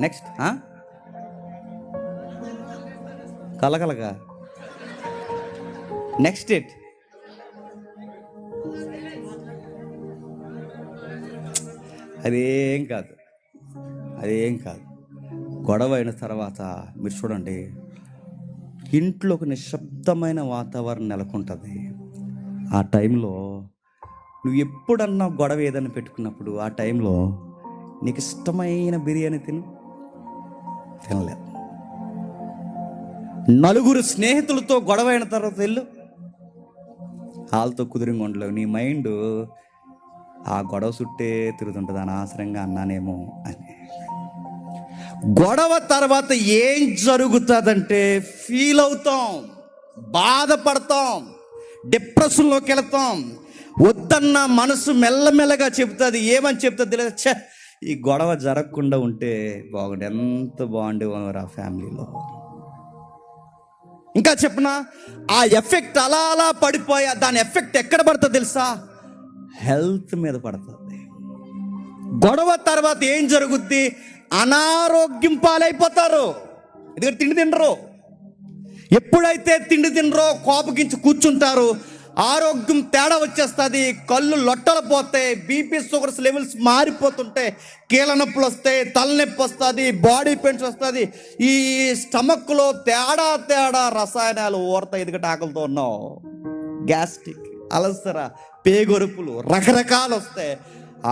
నెక్స్ట్ కలకలగా? నెక్స్ట్ ఎట్? అదేం కాదు. గొడవ అయిన తర్వాత మీరు చూడండి, ఇంట్లో ఒక నిశ్శబ్దమైన వాతావరణం నెలకొంటుంది. ఆ టైంలో నువ్వు ఎప్పుడన్నా గొడవ ఏదైనా పెట్టుకున్నప్పుడు ఆ టైంలో నీకు ఇష్టమైన బిర్యానీ తినలేదు. నలుగురు స్నేహితులతో గొడవ అయిన తర్వాత వెళ్ళు, వాళ్ళతో కుదిరింగా ఉండలేవు. నీ మైండ్ ఆ గొడవ చుట్టే తిరుగుతుంటుంది, అనవసరంగా అన్నానేమో అని. గొడవ తర్వాత ఏం జరుగుతుందంటే ఫీల్ అవుతాం, బాధపడతాం, డిప్రెషన్లోకి వెళతాం. వద్దన్న మనసు మెల్లమెల్లగా చెప్తుంది. ఏమని చెప్తుంది తెలియదు, ఛే ఈ గొడవ జరగకుండా ఉంటే బాగుండే, ఎంత బాగుండేవారు ఆ ఫ్యామిలీలో. ఇంకా చెప్పనా, ఆ ఎఫెక్ట్ అలా అలా పడిపోయా, దాని ఎఫెక్ట్ ఎక్కడ పడుతుంది తెలుసా? హెల్త్ మీద పడుతుంది. గొడవ తర్వాత ఏం జరుగుద్ది? అనారోగ్యం పాలైపోతారు. ఎందుకంటే తిండి తినరు. ఎప్పుడైతే తిండి తినరో, కోపగించి కూర్చుంటారు, ఆరోగ్యం తేడా వచ్చేస్తుంది. కళ్ళు లొట్టలు పోతాయి, బీపీ షుగర్స్ లెవెల్స్ మారిపోతుంటాయి, కీళ్ళ నొప్పులు వస్తాయి, తలనొప్పి వస్తుంది, బాడీ పెయిన్స్ వస్తుంది, ఈ స్టమక్లో తేడా తేడా రసాయనాలు ఊరతాయి. ఎందుకంటే ఆకలితో ఉన్నావు. గ్యాస్ట్రిక్, అలసర, పేగొరుపులు రకరకాలు వస్తాయి.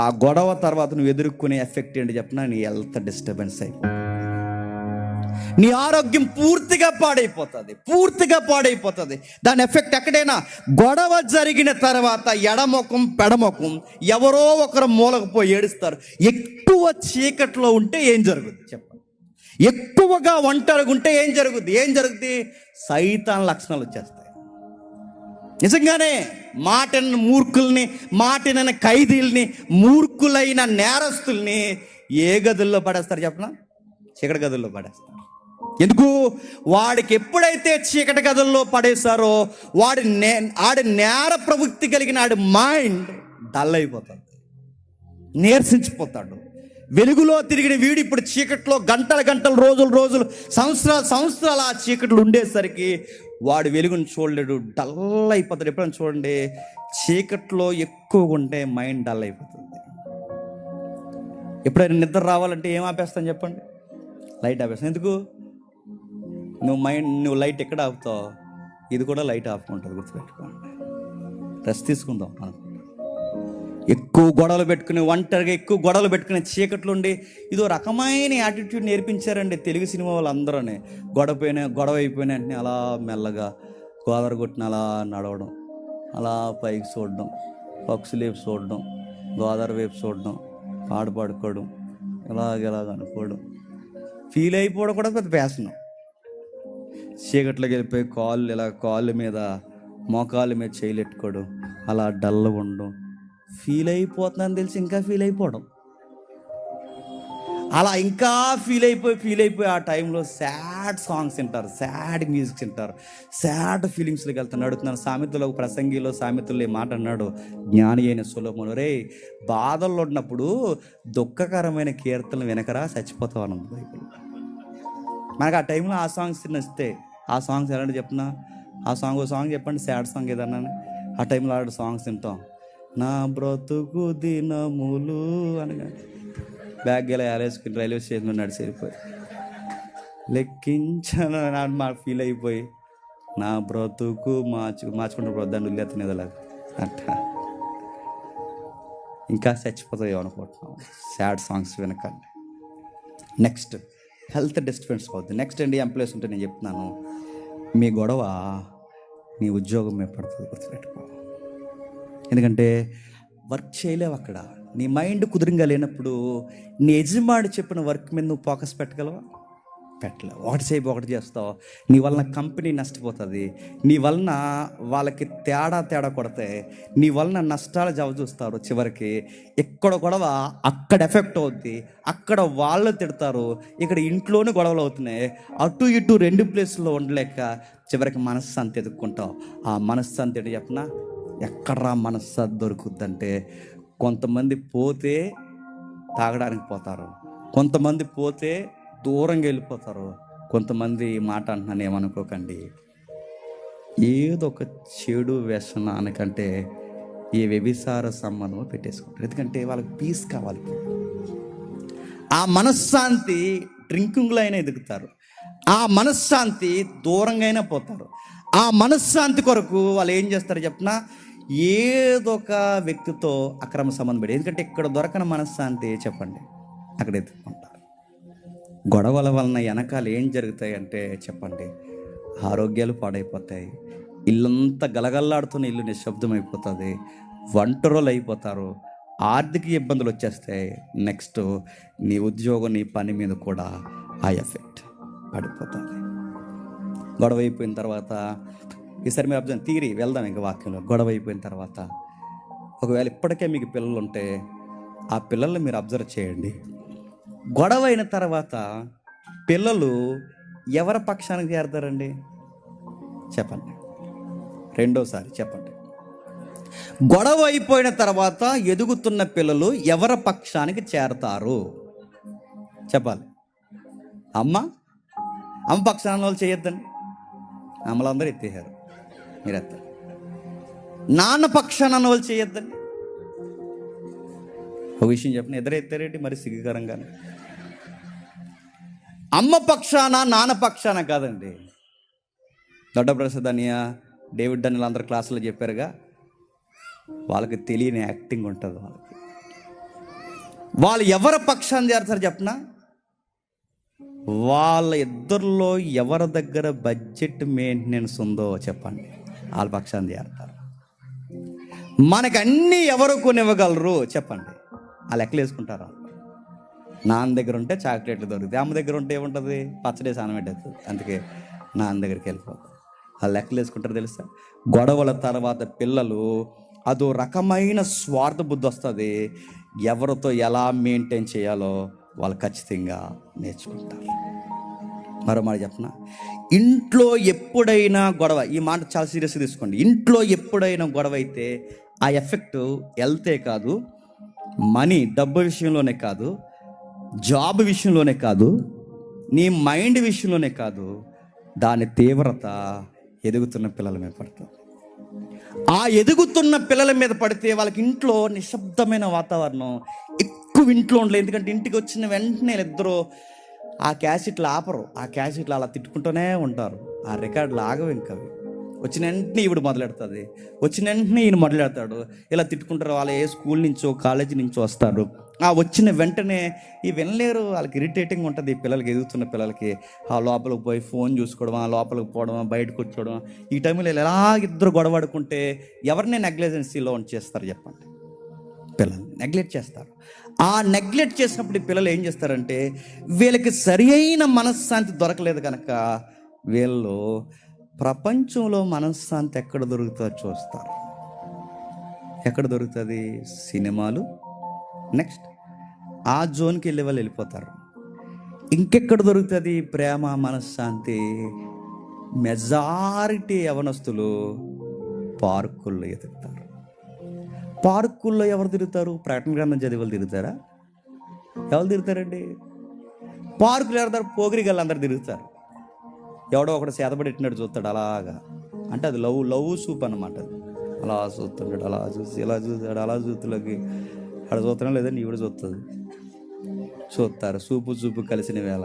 ఆ గొడవ తర్వాత నువ్వు ఎదుర్కొనే ఎఫెక్ట్ ఏంటి చెప్పినా, నీ హెల్త్ డిస్టర్బెన్స్ అయిపోతుంది. నీ ఆరోగ్యం పూర్తిగా పాడైపోతుంది. దాని ఎఫెక్ట్ ఎక్కడైనా, గొడవ జరిగిన తర్వాత ఎడముఖం పెడముఖం ఎవరో ఒకరు మూలకు పోయి ఏడుస్తారు. ఎక్కువ చీకట్లో ఉంటే ఏం జరుగుద్ది చెప్పండి? ఎక్కువగా ఒంటరిగా ఉంటే ఏం జరుగుద్ది? సైతాన్ లక్షణాలు వచ్చేస్తాయి. నిజంగానే మాటన మూర్ఖుల్ని, మాటన ఖైదీల్ని, మూర్ఖులైన నేరస్తుల్ని ఏ గదుల్లో పడేస్తారు చెప్పనా? చీకటి గదుల్లో పడేస్తారు. ఎందుకు? వాడికి ఎప్పుడైతే చీకటి గదుల్లో పడేశారో ఆడి నేర ప్రవృత్తి కలిగిన ఆడి మైండ్ డల్ అయిపోతుంది, నీరసించిపోతాడు. వెలుగులో తిరిగిన వీడు ఇప్పుడు చీకట్లో గంటలు రోజులు సంవత్సరాలు ఆ చీకట్లు ఉండేసరికి వాడు వెలుగును చూడలేడు, డల్ అయిపోతాడు. ఎప్పుడైనా చూడండి, చీకట్లో ఎక్కువగా ఉంటే మైండ్ డల్ అయిపోతుంది. ఎప్పుడైనా నిద్ర రావాలంటే ఏం ఆపేస్తాను చెప్పండి? లైట్ ఆపేస్తాను. ఎందుకు? నువ్వు లైట్ ఎక్కడ ఆపుతావు, ఇది కూడా లైట్ ఆపుకుంటుంది. గుర్తుపెట్టుకోండి. రెస్ట్ తీసుకుందాం అనుకుంటా. ఎక్కువ గొడవలు పెట్టుకుని, ఒంటరిగా ఎక్కువ గొడవలు పెట్టుకుని చీకట్లు ఉండి, ఇదో రకమైన యాటిట్యూడ్ నేర్పించారండి తెలుగు సినిమా వాళ్ళు అందరూనే. గొడవ అయిపోయిన వెంటనే అలా మెల్లగా గోదావరి కొట్టిన అలా నడవడం, అలా పైకి చూడడం, పక్షులు వైపు చూడడం, గోదావరి వైపు చూడడం, పాడుకోవడం, ఇలాగ అనుకోవడం, ఫీల్ అయిపోవడం కూడా పెద్ద ప్యాషన్. చీకట్లోకి వెళ్ళిపోయి కాళ్ళ మీద మోకాళ్ళ మీద చేయలెట్టుకోవడం, అలా డల్గా ఉండడం, ఫీల్ అయిపోతుందని తెలిసి ఇంకా ఫీల్ అయిపోవడం, అలా ఇంకా ఫీల్ అయిపోయి ఆ టైంలో సాడ్ సాంగ్స్ వింటారు, సాడ్ మ్యూజిక్ వింటారు, సాడ్ ఫీలింగ్స్లోకి వెళ్తాను. అడుగుతున్నాను, సామెతలో ప్రసంగిలో సామెతల్లో మాట అన్నాడు జ్ఞాని అయిన సొలొమోను, రే బాధల్లో ఉన్నప్పుడు దుఃఖకరమైన కీర్తనలు వినకరా చచ్చిపోతావు అన్నది బైబిల్. మనకు ఆ టైంలో ఆ సాంగ్స్ నచ్చితే, ఆ సాంగ్స్ ఎలాంటి చెప్పినా, ఓ సాంగ్ చెప్పండి, సాడ్ సాంగ్ ఏదన్నా, ఆ టైంలో ఆడ సాంగ్స్ వింటాం. నా బ్రతుకు దినములు అనగా బ్యాగ్ ఇలా వేసుకుని రైల్వే స్టేషన్లో నడిచిపోయి లెక్కించను మా ఫీల్ అయిపోయి, నా బ్రతుకు మార్చుకుంటే దాన్ని వదిలేతనేదిలాగా అట్ట ఇంకా చచ్చిపోతాయి అనుకుంటున్నాం సాడ్ సాంగ్స్ వినకండి. నెక్స్ట్ హెల్త్ డిస్టర్బెన్స్ అవుతుంది. నెక్స్ట్ అండి, ఎంప్లాయీస్ ఉంటే నేను చెప్తున్నాను, మీ గొడవ నీ ఉద్యోగం మీద పడుతుంది. గుర్తుపెట్టుకో. ఎందుకంటే వర్క్ చేయలేవు అక్కడ. నీ మైండ్ కుదురుగా లేనప్పుడు నీ యజమాని చెప్పిన వర్క్ మీద నువ్వు ఫోకస్ పెట్టగలవా? పెట్టలేవు. ఒకటి చేస్తావు, నీ వలన కంపెనీ నష్టపోతుంది, నీ వలన వాళ్ళకి తేడా కొడితే నీ వలన నష్టాలు చూస్తారు. చివరికి ఎక్కడ గొడవ అక్కడ ఎఫెక్ట్ అవుద్ది, అక్కడ వాళ్ళు తిడతారు, ఇక్కడ ఇంట్లోనే గొడవలు అవుతున్నాయి. అటు ఇటు రెండు ప్లేసుల్లో ఉండలేక చివరికి మనశ్శాంతి ఎదుర్కొంటావు. ఆ మనశ్శాంతి ఏంటి చెప్పనా? ఎక్కడ్రా మనశ్శాంతి దొరుకుద్దంటే, కొంతమంది పోతే తాగడానికి పోతారు, కొంతమంది పోతే దూరంగా వెళ్ళిపోతారు, కొంతమంది మాట అంటున్నాను ఏమనుకోకండి, ఏదో ఒక చెడు వ్యసనానికంటే ఈ వ్యభిచార సంబంధం పెట్టేసుకుంటారు. ఎందుకంటే వాళ్ళకి పీస్ కావాలి. ఆ మనశ్శాంతి డ్రింకింగ్లో అయినా ఎదుగుతారు, ఆ మనశ్శాంతి దూరంగా అయినా పోతారు. ఆ మనశ్శాంతి కొరకు వాళ్ళు ఏం చేస్తారు చెప్పినా, ఏదో ఒక వ్యక్తితో అక్రమ సంబంధం పెట్టి, ఎందుకంటే ఇక్కడ దొరకని మనశ్శాంతి చెప్పండి అక్కడ ఎత్తుకుంటారు. గొడవల వలన వెనకాల ఏం జరుగుతాయి అంటే చెప్పండి, ఆరోగ్యాలు పాడైపోతాయి, ఇల్లంతా గలగల్లాడుతున్న ఇల్లు నిశ్శబ్దం అయిపోతుంది, ఒంటరులు అయిపోతారు, ఆర్థిక ఇబ్బందులు వచ్చేస్తాయి. నెక్స్ట్ నీ ఉద్యోగం, నీ పని మీద కూడా ఆ ఎఫెక్ట్ పడిపోతుంది. గొడవ అయిపోయిన తర్వాత, ఈసారి మీరు అబ్జర్వ్ తీరి వెళ్దాం ఇంకా వాక్యంలో. గొడవ అయిపోయిన తర్వాత ఒకవేళ ఇప్పటికే మీకు పిల్లలు ఉంటే ఆ పిల్లల్ని మీరు అబ్జర్వ్ చేయండి. గొడవ అయిన తర్వాత పిల్లలు ఎవరి పక్షానికి చేరతారండి? చెప్పండి. రెండోసారి చెప్పండి. గొడవ అయిపోయిన తర్వాత ఎదుగుతున్న పిల్లలు ఎవరి పక్షానికి చేరతారు? చెప్పాలి. అమ్మ పక్షాన వాళ్ళు చేయొద్దండి. అమ్మలందరూ ఎత్తేసారు, మీరు ఎత్తారు. నాన్న పక్షాన వాళ్ళు చేయొద్దండి. ఒక విషయం చెప్పిన ఇద్దరు ఎత్తారేంటి మరి సిగ్గుకరంగానే. అమ్మ పక్షాన నాన్న పక్షాన కాదండి. దొడ్డ ప్రసాద్ అనియా, డేవిడ్ డనియల్ అందరు క్లాసులో చెప్పారుగా, వాళ్ళకి తెలియని యాక్టింగ్ ఉంటుంది. వాళ్ళు ఎవరి పక్షాన్ని చేరతారు చెప్పనా? వాళ్ళ ఇద్దరిలో ఎవరి దగ్గర బడ్జెట్ మెయింటెనెన్స్ ఉందో చెప్పండి, వాళ్ళ పక్షాన్ని చేరతారు. మనకు అన్నీ ఎవరు కొనివ్వగలరు చెప్పండి, ఆ లెక్కలు వేసుకుంటారా? నాన్న దగ్గర ఉంటే చాక్లెట్లు దొరుకుతాయి, అమ్మ దగ్గర ఉంటే ఏముంటుంది? పచ్చడి సానం పెట్టేస్తుంది. అందుకే నాన్న దగ్గరికి వెళ్ళిపోతారు. ఆ లెక్కలు వేసుకుంటారు తెలుసా? గొడవల తర్వాత పిల్లలు అదో రకమైన స్వార్థ బుద్ధి వస్తుంది. ఎవరితో ఎలా మెయింటైన్ చేయాలో వాళ్ళు ఖచ్చితంగా నేర్చుకుంటారు. మరో మాట చెప్పనా, ఇంట్లో ఎప్పుడైనా గొడవ, ఈ మాట చాలా సీరియస్గా తీసుకోండి. ఇంట్లో ఎప్పుడైనా గొడవ అయితే ఆ ఎఫెక్ట్ వెళ్తే కాదు, మనీ డబ్బు విషయంలోనే కాదు, జాబ్ విషయంలోనే కాదు, నీ మైండ్ విషయంలోనే కాదు, దాని తీవ్రత ఎదుగుతున్న పిల్లల మీద పడుతుంది. ఆ ఎదుగుతున్న పిల్లల మీద పడితే వాళ్ళకి ఇంట్లో నిశ్శబ్దమైన వాతావరణం, ఎక్కువ ఇంట్లో ఉండలేదు. ఎందుకంటే ఇంటికి వచ్చిన వెంటనే ఇద్దరు ఆ క్యాసెట్లు ఆపరు, ఆ క్యాసెట్లు అలా తిట్టుకుంటూనే ఉంటారు. ఆ రికార్డులు ఆగవు. ఇంకా వచ్చిన వెంటనే ఈవిడ మొదలెడుతుంది, వచ్చిన వెంటనే ఈయన మొదలెడతాడు. ఇలా తిట్టుకుంటారు. వాళ్ళు ఏ స్కూల్ నుంచో కాలేజీ నుంచో వస్తారు. ఆ వచ్చిన వెంటనే ఈ వినలేరు, వాళ్ళకి ఇరిటేటింగ్ ఉంటుంది. పిల్లలకి, ఎదుగుతున్న పిల్లలకి ఆ లోపలికి పోయి ఫోన్ చూసుకోవడం, ఆ లోపలికి పోవడం, బయటకు వచ్చేయడం. ఈ టైంలో ఎలా ఇద్దరు గొడవడుకుంటే ఎవరిని నెగ్లిజెన్సీలో ఉంచేస్తారు చెప్పండి? పిల్లల్ని నెగ్లెక్ట్ చేస్తారు. ఆ నెగ్లెక్ట్ చేసినప్పుడు ఈ పిల్లలు ఏం చేస్తారంటే, వీళ్ళకి సరి అయిన మనశ్శాంతి దొరకలేదు కనుక వీళ్ళు ప్రపంచంలో మనశ్శాంతి ఎక్కడ దొరుకుతుందో చూస్తారు. ఎక్కడ దొరుకుతుంది? సినిమాలు. నెక్స్ట్ ఆ జోన్కి వెళ్ళే వాళ్ళు వెళ్ళిపోతారు. ఇంకెక్కడ దొరుకుతుంది ప్రేమ, మనశ్శాంతి? మెజారిటీ యవనస్తులు పార్కుల్లో ఎదుగుతారు. పార్కుల్లో ఎవరు తిరుగుతారు? ప్రకటన గ్రంథం చదివి వాళ్ళు తిరుగుతారా? ఎవరు తిరుగుతారండి? పార్కులు ఎవరు? పోగిరి గల్లు అందరు తిరుగుతారు. ఎవడో ఒకడు సేదపడి ఎట్టినట్టు చూస్తాడు అలాగా. అంటే అది లవ్ సూప్ అన్నమాట. అది అలా చూస్తుంటాడు, అలా చూసి ఇలా చూస్తాడు, అలా చూతులకి అక్కడ చూస్తున్నా లేదండి, ఈవిడ చూస్తుంది. చూస్తారు చూపు కలిసిన వేళ.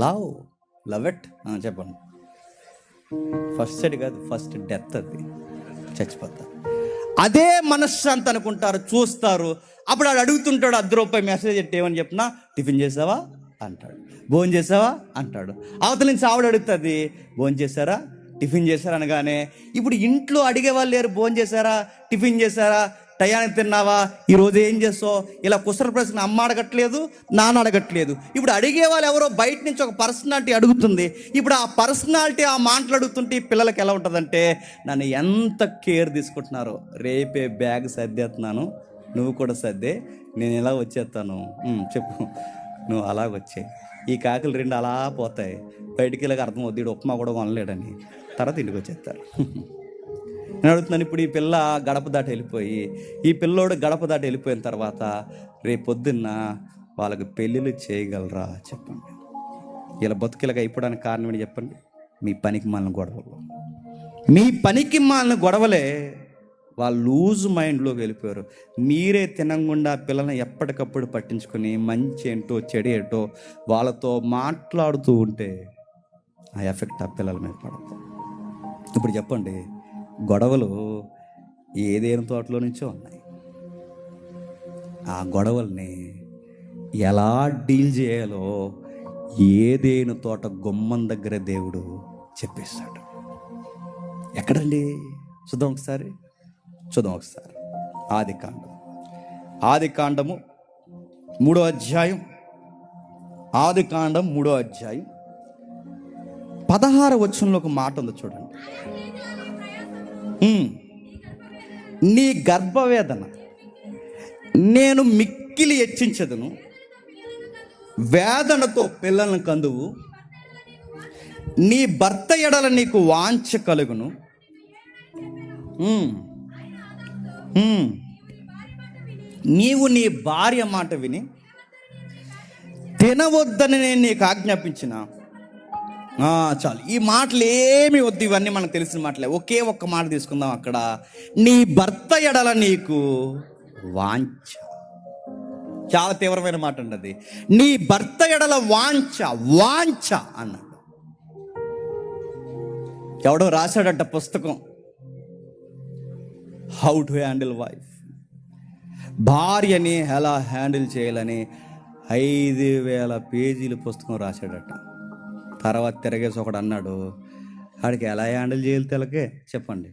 లవ్ ఇట్ చెప్పండి. ఫస్ట్ సైడ్ కాదు, ఫస్ట్ డెత్. అది చచ్చిపోతారు. అదే మనశ్శాంతి అనుకుంటారు, చూస్తారు. అప్పుడు వాడు అడుగుతుంటాడు, ₹10 మెసేజ్ ఎట్టి ఏమని చెప్పినా, టిఫిన్ చేసావా అంటాడు, భోజనం చేసావా అంటాడు. అవతల నుంచి ఆవిడ అడుగుతుంది, భోజనం చేశారా, టిఫిన్ చేశారా అనగానే ఇప్పుడు ఇంట్లో అడిగే వాళ్ళు లేరు. భోజనం చేశారా, టిఫిన్ చేశారా, టయానికి తిన్నావా, ఈరోజు ఏం చేస్తావు, ఇలా కుసర ప్రశ్న అమ్మ అడగట్లేదు, నాన్న అడగట్లేదు. ఇప్పుడు అడిగే వాళ్ళు ఎవరో బయట నుంచి ఒక పర్సనాలిటీ అడుగుతుంది. ఇప్పుడు ఆ పర్సనాలిటీ ఆ మాటలు అడుగుతుంటే పిల్లలకి ఎలా ఉంటుందంటే, నన్ను ఎంత కేర్ తీసుకుంటున్నారో, రేపే బ్యాగ్ సర్దేస్తున్నాను, నువ్వు కూడా సర్దే, నేను ఇలా వచ్చేస్తాను, చెప్పు, నువ్వు అలాగ వచ్చాయి. ఈ కాకులు 2 అలా పోతాయి. బయటికి వెళ్ళక అర్థం అవుద్ది, ఉప్మా కూడా కొనలేడని. తర్వాత ఇంటికి వచ్చేస్తారు. నేను అడుగుతున్నాను, ఇప్పుడు ఈ పిల్ల గడప దాటి వెళ్ళిపోయి, ఈ పిల్లోడు గడప దాటి వెళ్ళిపోయిన తర్వాత రేపు పొద్దున్న వాళ్ళకి పెళ్ళిళ్ళు చేయగలరా చెప్పండి? ఇలా బతుకిలాగా అయిపోవడానికి కారణం ఏంటి చెప్పండి? మీ పనికి మాలిన గొడవలు. మీ పనికి మాలిన గొడవలే వాళ్ళు లూజ్ మైండ్లోకి వెళ్ళిపోయారు. మీరే తినకుండా పిల్లల్ని ఎప్పటికప్పుడు పట్టించుకొని మంచి ఏంటో చెడు ఏంటో వాళ్ళతో మాట్లాడుతూ ఉంటే ఆ ఎఫెక్ట్ ఆ పిల్లల మీద పడుతుంది. ఇప్పుడు చెప్పండి, గొడవలు ఏదేను తోటలో నుంచో ఉన్నాయి. ఆ గొడవల్ని ఎలా డీల్ చేయాలో ఏదేను తోట గుమ్మం దగ్గర దేవుడు చెప్పేస్తాడు. ఎక్కడండి? చూద్దాం ఒకసారి. ఆదికాండము 3వ అధ్యాయం. ఆదికాండం 3వ అధ్యాయం 16వ వచనంలో ఒక మాట ఉంది చూడండి. నీ గర్భవేదన నేను మిక్కిలి హెచ్చించదును, వేదనతో పిల్లలను కందువు, నీ భర్త ఎడల నీకు వాంఛ కలుగును. నీవు నీ భార్య మాట విని తినవద్దని నేను నీకు ఆజ్ఞాపించిన. చాలు, ఈ మాటలు ఏమి వద్దు, ఇవన్నీ మనకు తెలిసిన మాటలే. ఒకే ఒక్క మాట తీసుకుందాం అక్కడ. నీ భర్త ఎడల నీకు వాంఛ. చాలా తీవ్రమైన మాట అండి అది. నీ భర్త ఎడల వాంఛ, వాంఛ అన్నాడు. ఎవడో రాశాడట పుస్తకం, హౌ టు హ్యాండిల్ వైఫ్, భార్యని ఎలా హ్యాండిల్ చేయాలని 5,000 పేజీల పుస్తకం రాశాడట. తర్వాత తిరగేసి ఒకడు అన్నాడు, ఆడికి ఎలా హ్యాండిల్ చేయాలి తెలకే చెప్పండి,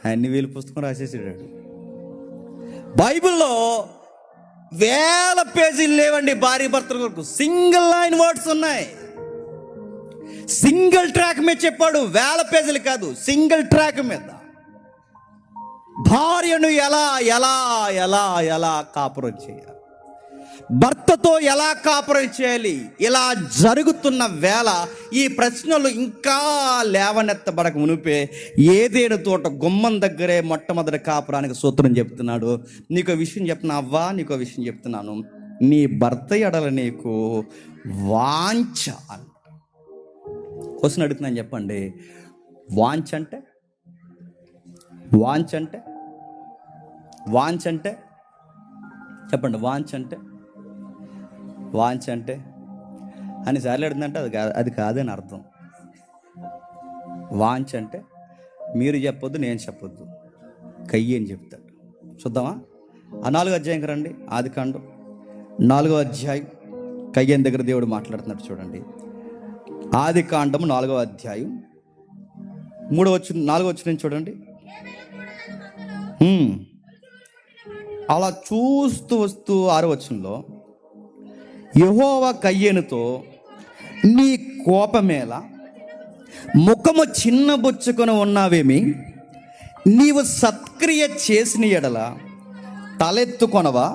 అన్ని వేలు పుస్తకం రాసేసాడు. బైబిల్లో 1000 పేజీలు లేవండి భార్య భర్తల కొరకు. సింగిల్ లైన్ వర్డ్స్ ఉన్నాయి. సింగిల్ ట్రాక్ మీద చెప్పాడు, 1000 పేజీలు కాదు, సింగిల్ ట్రాక్ మీద భార్యను ఎలా ఎలా ఎలా ఎలా కాపురం చేయాలి, భర్తతో ఎలా కాపురం చేయాలి. ఇలా జరుగుతున్న వేళ ఈ ప్రశ్నలు ఇంకా లేవనెత్తబడక మునిపే ఏదేను తోట గుమ్మం దగ్గరే మొట్టమొదటి కాపురానికి సూత్రం చెప్తున్నాడు. నీకు విషయం చెప్తున్నా అవ్వా, నీకు విషయం చెప్తున్నాను. నీ భర్త ఎడల నీకు వాంఛ అంట. క్వశ్చన్ అడుగుతున్నాను, చెప్పండి. వాంఛ అంటే, వాంఛ అంటే, వాంఛ అంటే చెప్పండి. వాంఛ అంటే, వాంఛ అంటే అన్నిసార్లు అడుగుతుందంటే అది కాదని అర్థం. వాంఛ అంటే మీరు చెప్పొద్దు, నేను చెప్పొద్దు, కయ్యి అని చెప్తాడు. చూద్దామా? ఆ 4వ అధ్యాయంకి రండి. ఆదికాండం 4వ అధ్యాయం కయ్యని దగ్గర దేవుడు మాట్లాడుతున్నాడు. చూడండి, ఆదికాండం 4వ అధ్యాయం 4వ వచనం చూడండి. అలా చూస్తూ వస్తూ 6వ వచనంలో, యెహోవా కయ్యనుతో, నీ కోపమేలా, ముఖము చిన్నబుచ్చుకొని ఉన్నావేమి, నీవు సత్క్రియ చేసిన ఎడల తలెత్తుకొనవా,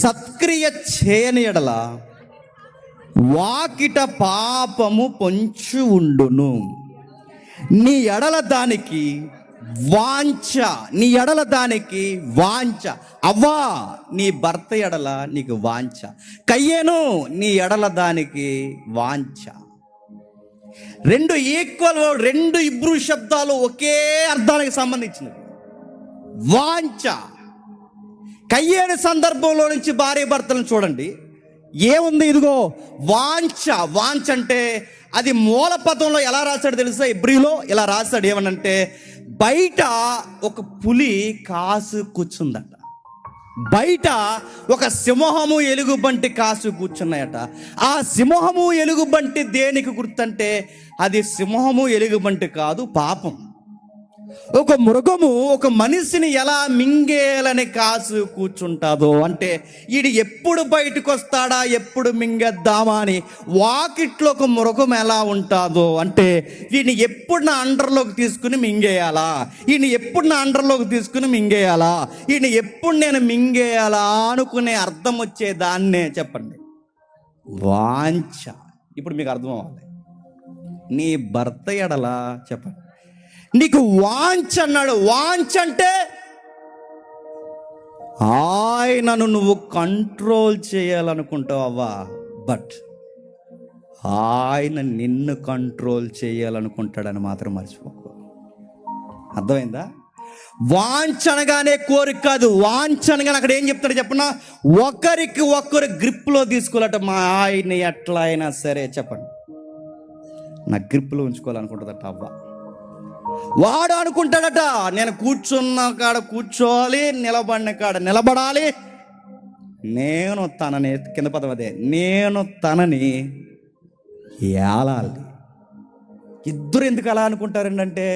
సత్క్రియ చేయని ఎడల వాకిట పాపము పొంచి ఉండును. నీ ఎడల దానికి వాంఛ, నీ ఎడల దానికి వాంఛ. అవ్వా, నీ భర్త ఎడల నీకు వాంఛ. కయ్యేను, నీ ఎడల దానికి వాంఛ. 2 ఈక్వల్, 2 ఇబ్రూ శబ్దాలు ఒకే అర్థానికి సంబంధించినవి. వాంఛ. కయ్యేను సందర్భంలో నుంచి భార్య భర్తలను చూడండి, ఏముంది? ఇదిగో వాంఛ. వాంఛ అంటే అది మూల పదంలో ఎలా రాశాడు తెలుసా? ఇబ్రీలో ఇలా రాశాడు, ఏమనంటే, బయట ఒక పులి కాసు కూర్చుందట, బయట ఒక సింహము ఎలుగుబంటి కాసు కూర్చున్నాయట. ఆ సింహము ఎలుగుబంటి దేనికి గుర్తంటే, అది సింహము ఎలుగుబంటి కాదు, పాపం. ఒక మృగము ఒక మనిషిని ఎలా మింగేయాలని కాసు కూర్చుంటాదో, అంటే ఈడు ఎప్పుడు బయటకు వస్తాడా, ఎప్పుడు మింగేద్దామా అని వాకిట్లో ఒక మృగం ఎలా ఉంటాదో, అంటే ఈయన ఎప్పుడు నా అండర్లోకి తీసుకుని మింగేయాలా, ఈయన ఎప్పుడు నా అండర్లోకి తీసుకుని మింగేయాలా, ఈయన ఎప్పుడు నేను మింగేయాలా అనుకునే అర్థం వచ్చే దాన్నే చెప్పండి వాంఛ. ఇప్పుడు మీకు అర్థం అవ్వాలి. నీ భర్త ఎడలా చెప్పండి నీకు వాంఛ అన్నాడు. వాంఛ అంటే ఆయనను నువ్వు కంట్రోల్ చేయాలనుకుంటావు అవ్వా, బట్ ఆయన నిన్ను కంట్రోల్ చేయాలనుకుంటాడని మాత్రం మర్చిపోకు. అర్థమైందా? వాంఛ అనగానే కోరిక కాదు. వాంఛ అనగానే అక్కడ ఏం చెప్తాడు చెప్పనా, ఒకరికి ఒకరు గ్రిప్లో తీసుకోవాలట. మా ఆయన్ని ఎట్లా అయినా సరే చెప్పండి నా గ్రిప్లో ఉంచుకోవాలనుకుంటుందట అవ్వ. వాడు అనుకుంటాడట, నేను కూర్చున్న కాడ కూర్చోవాలి, నిలబడిన కాడ నిలబడాలి, నేను తనని, కింద పదం అదే, నేను తనని ఏలాలి. ఇద్దరు ఎందుకు అలా అనుకుంటారండి అంటే,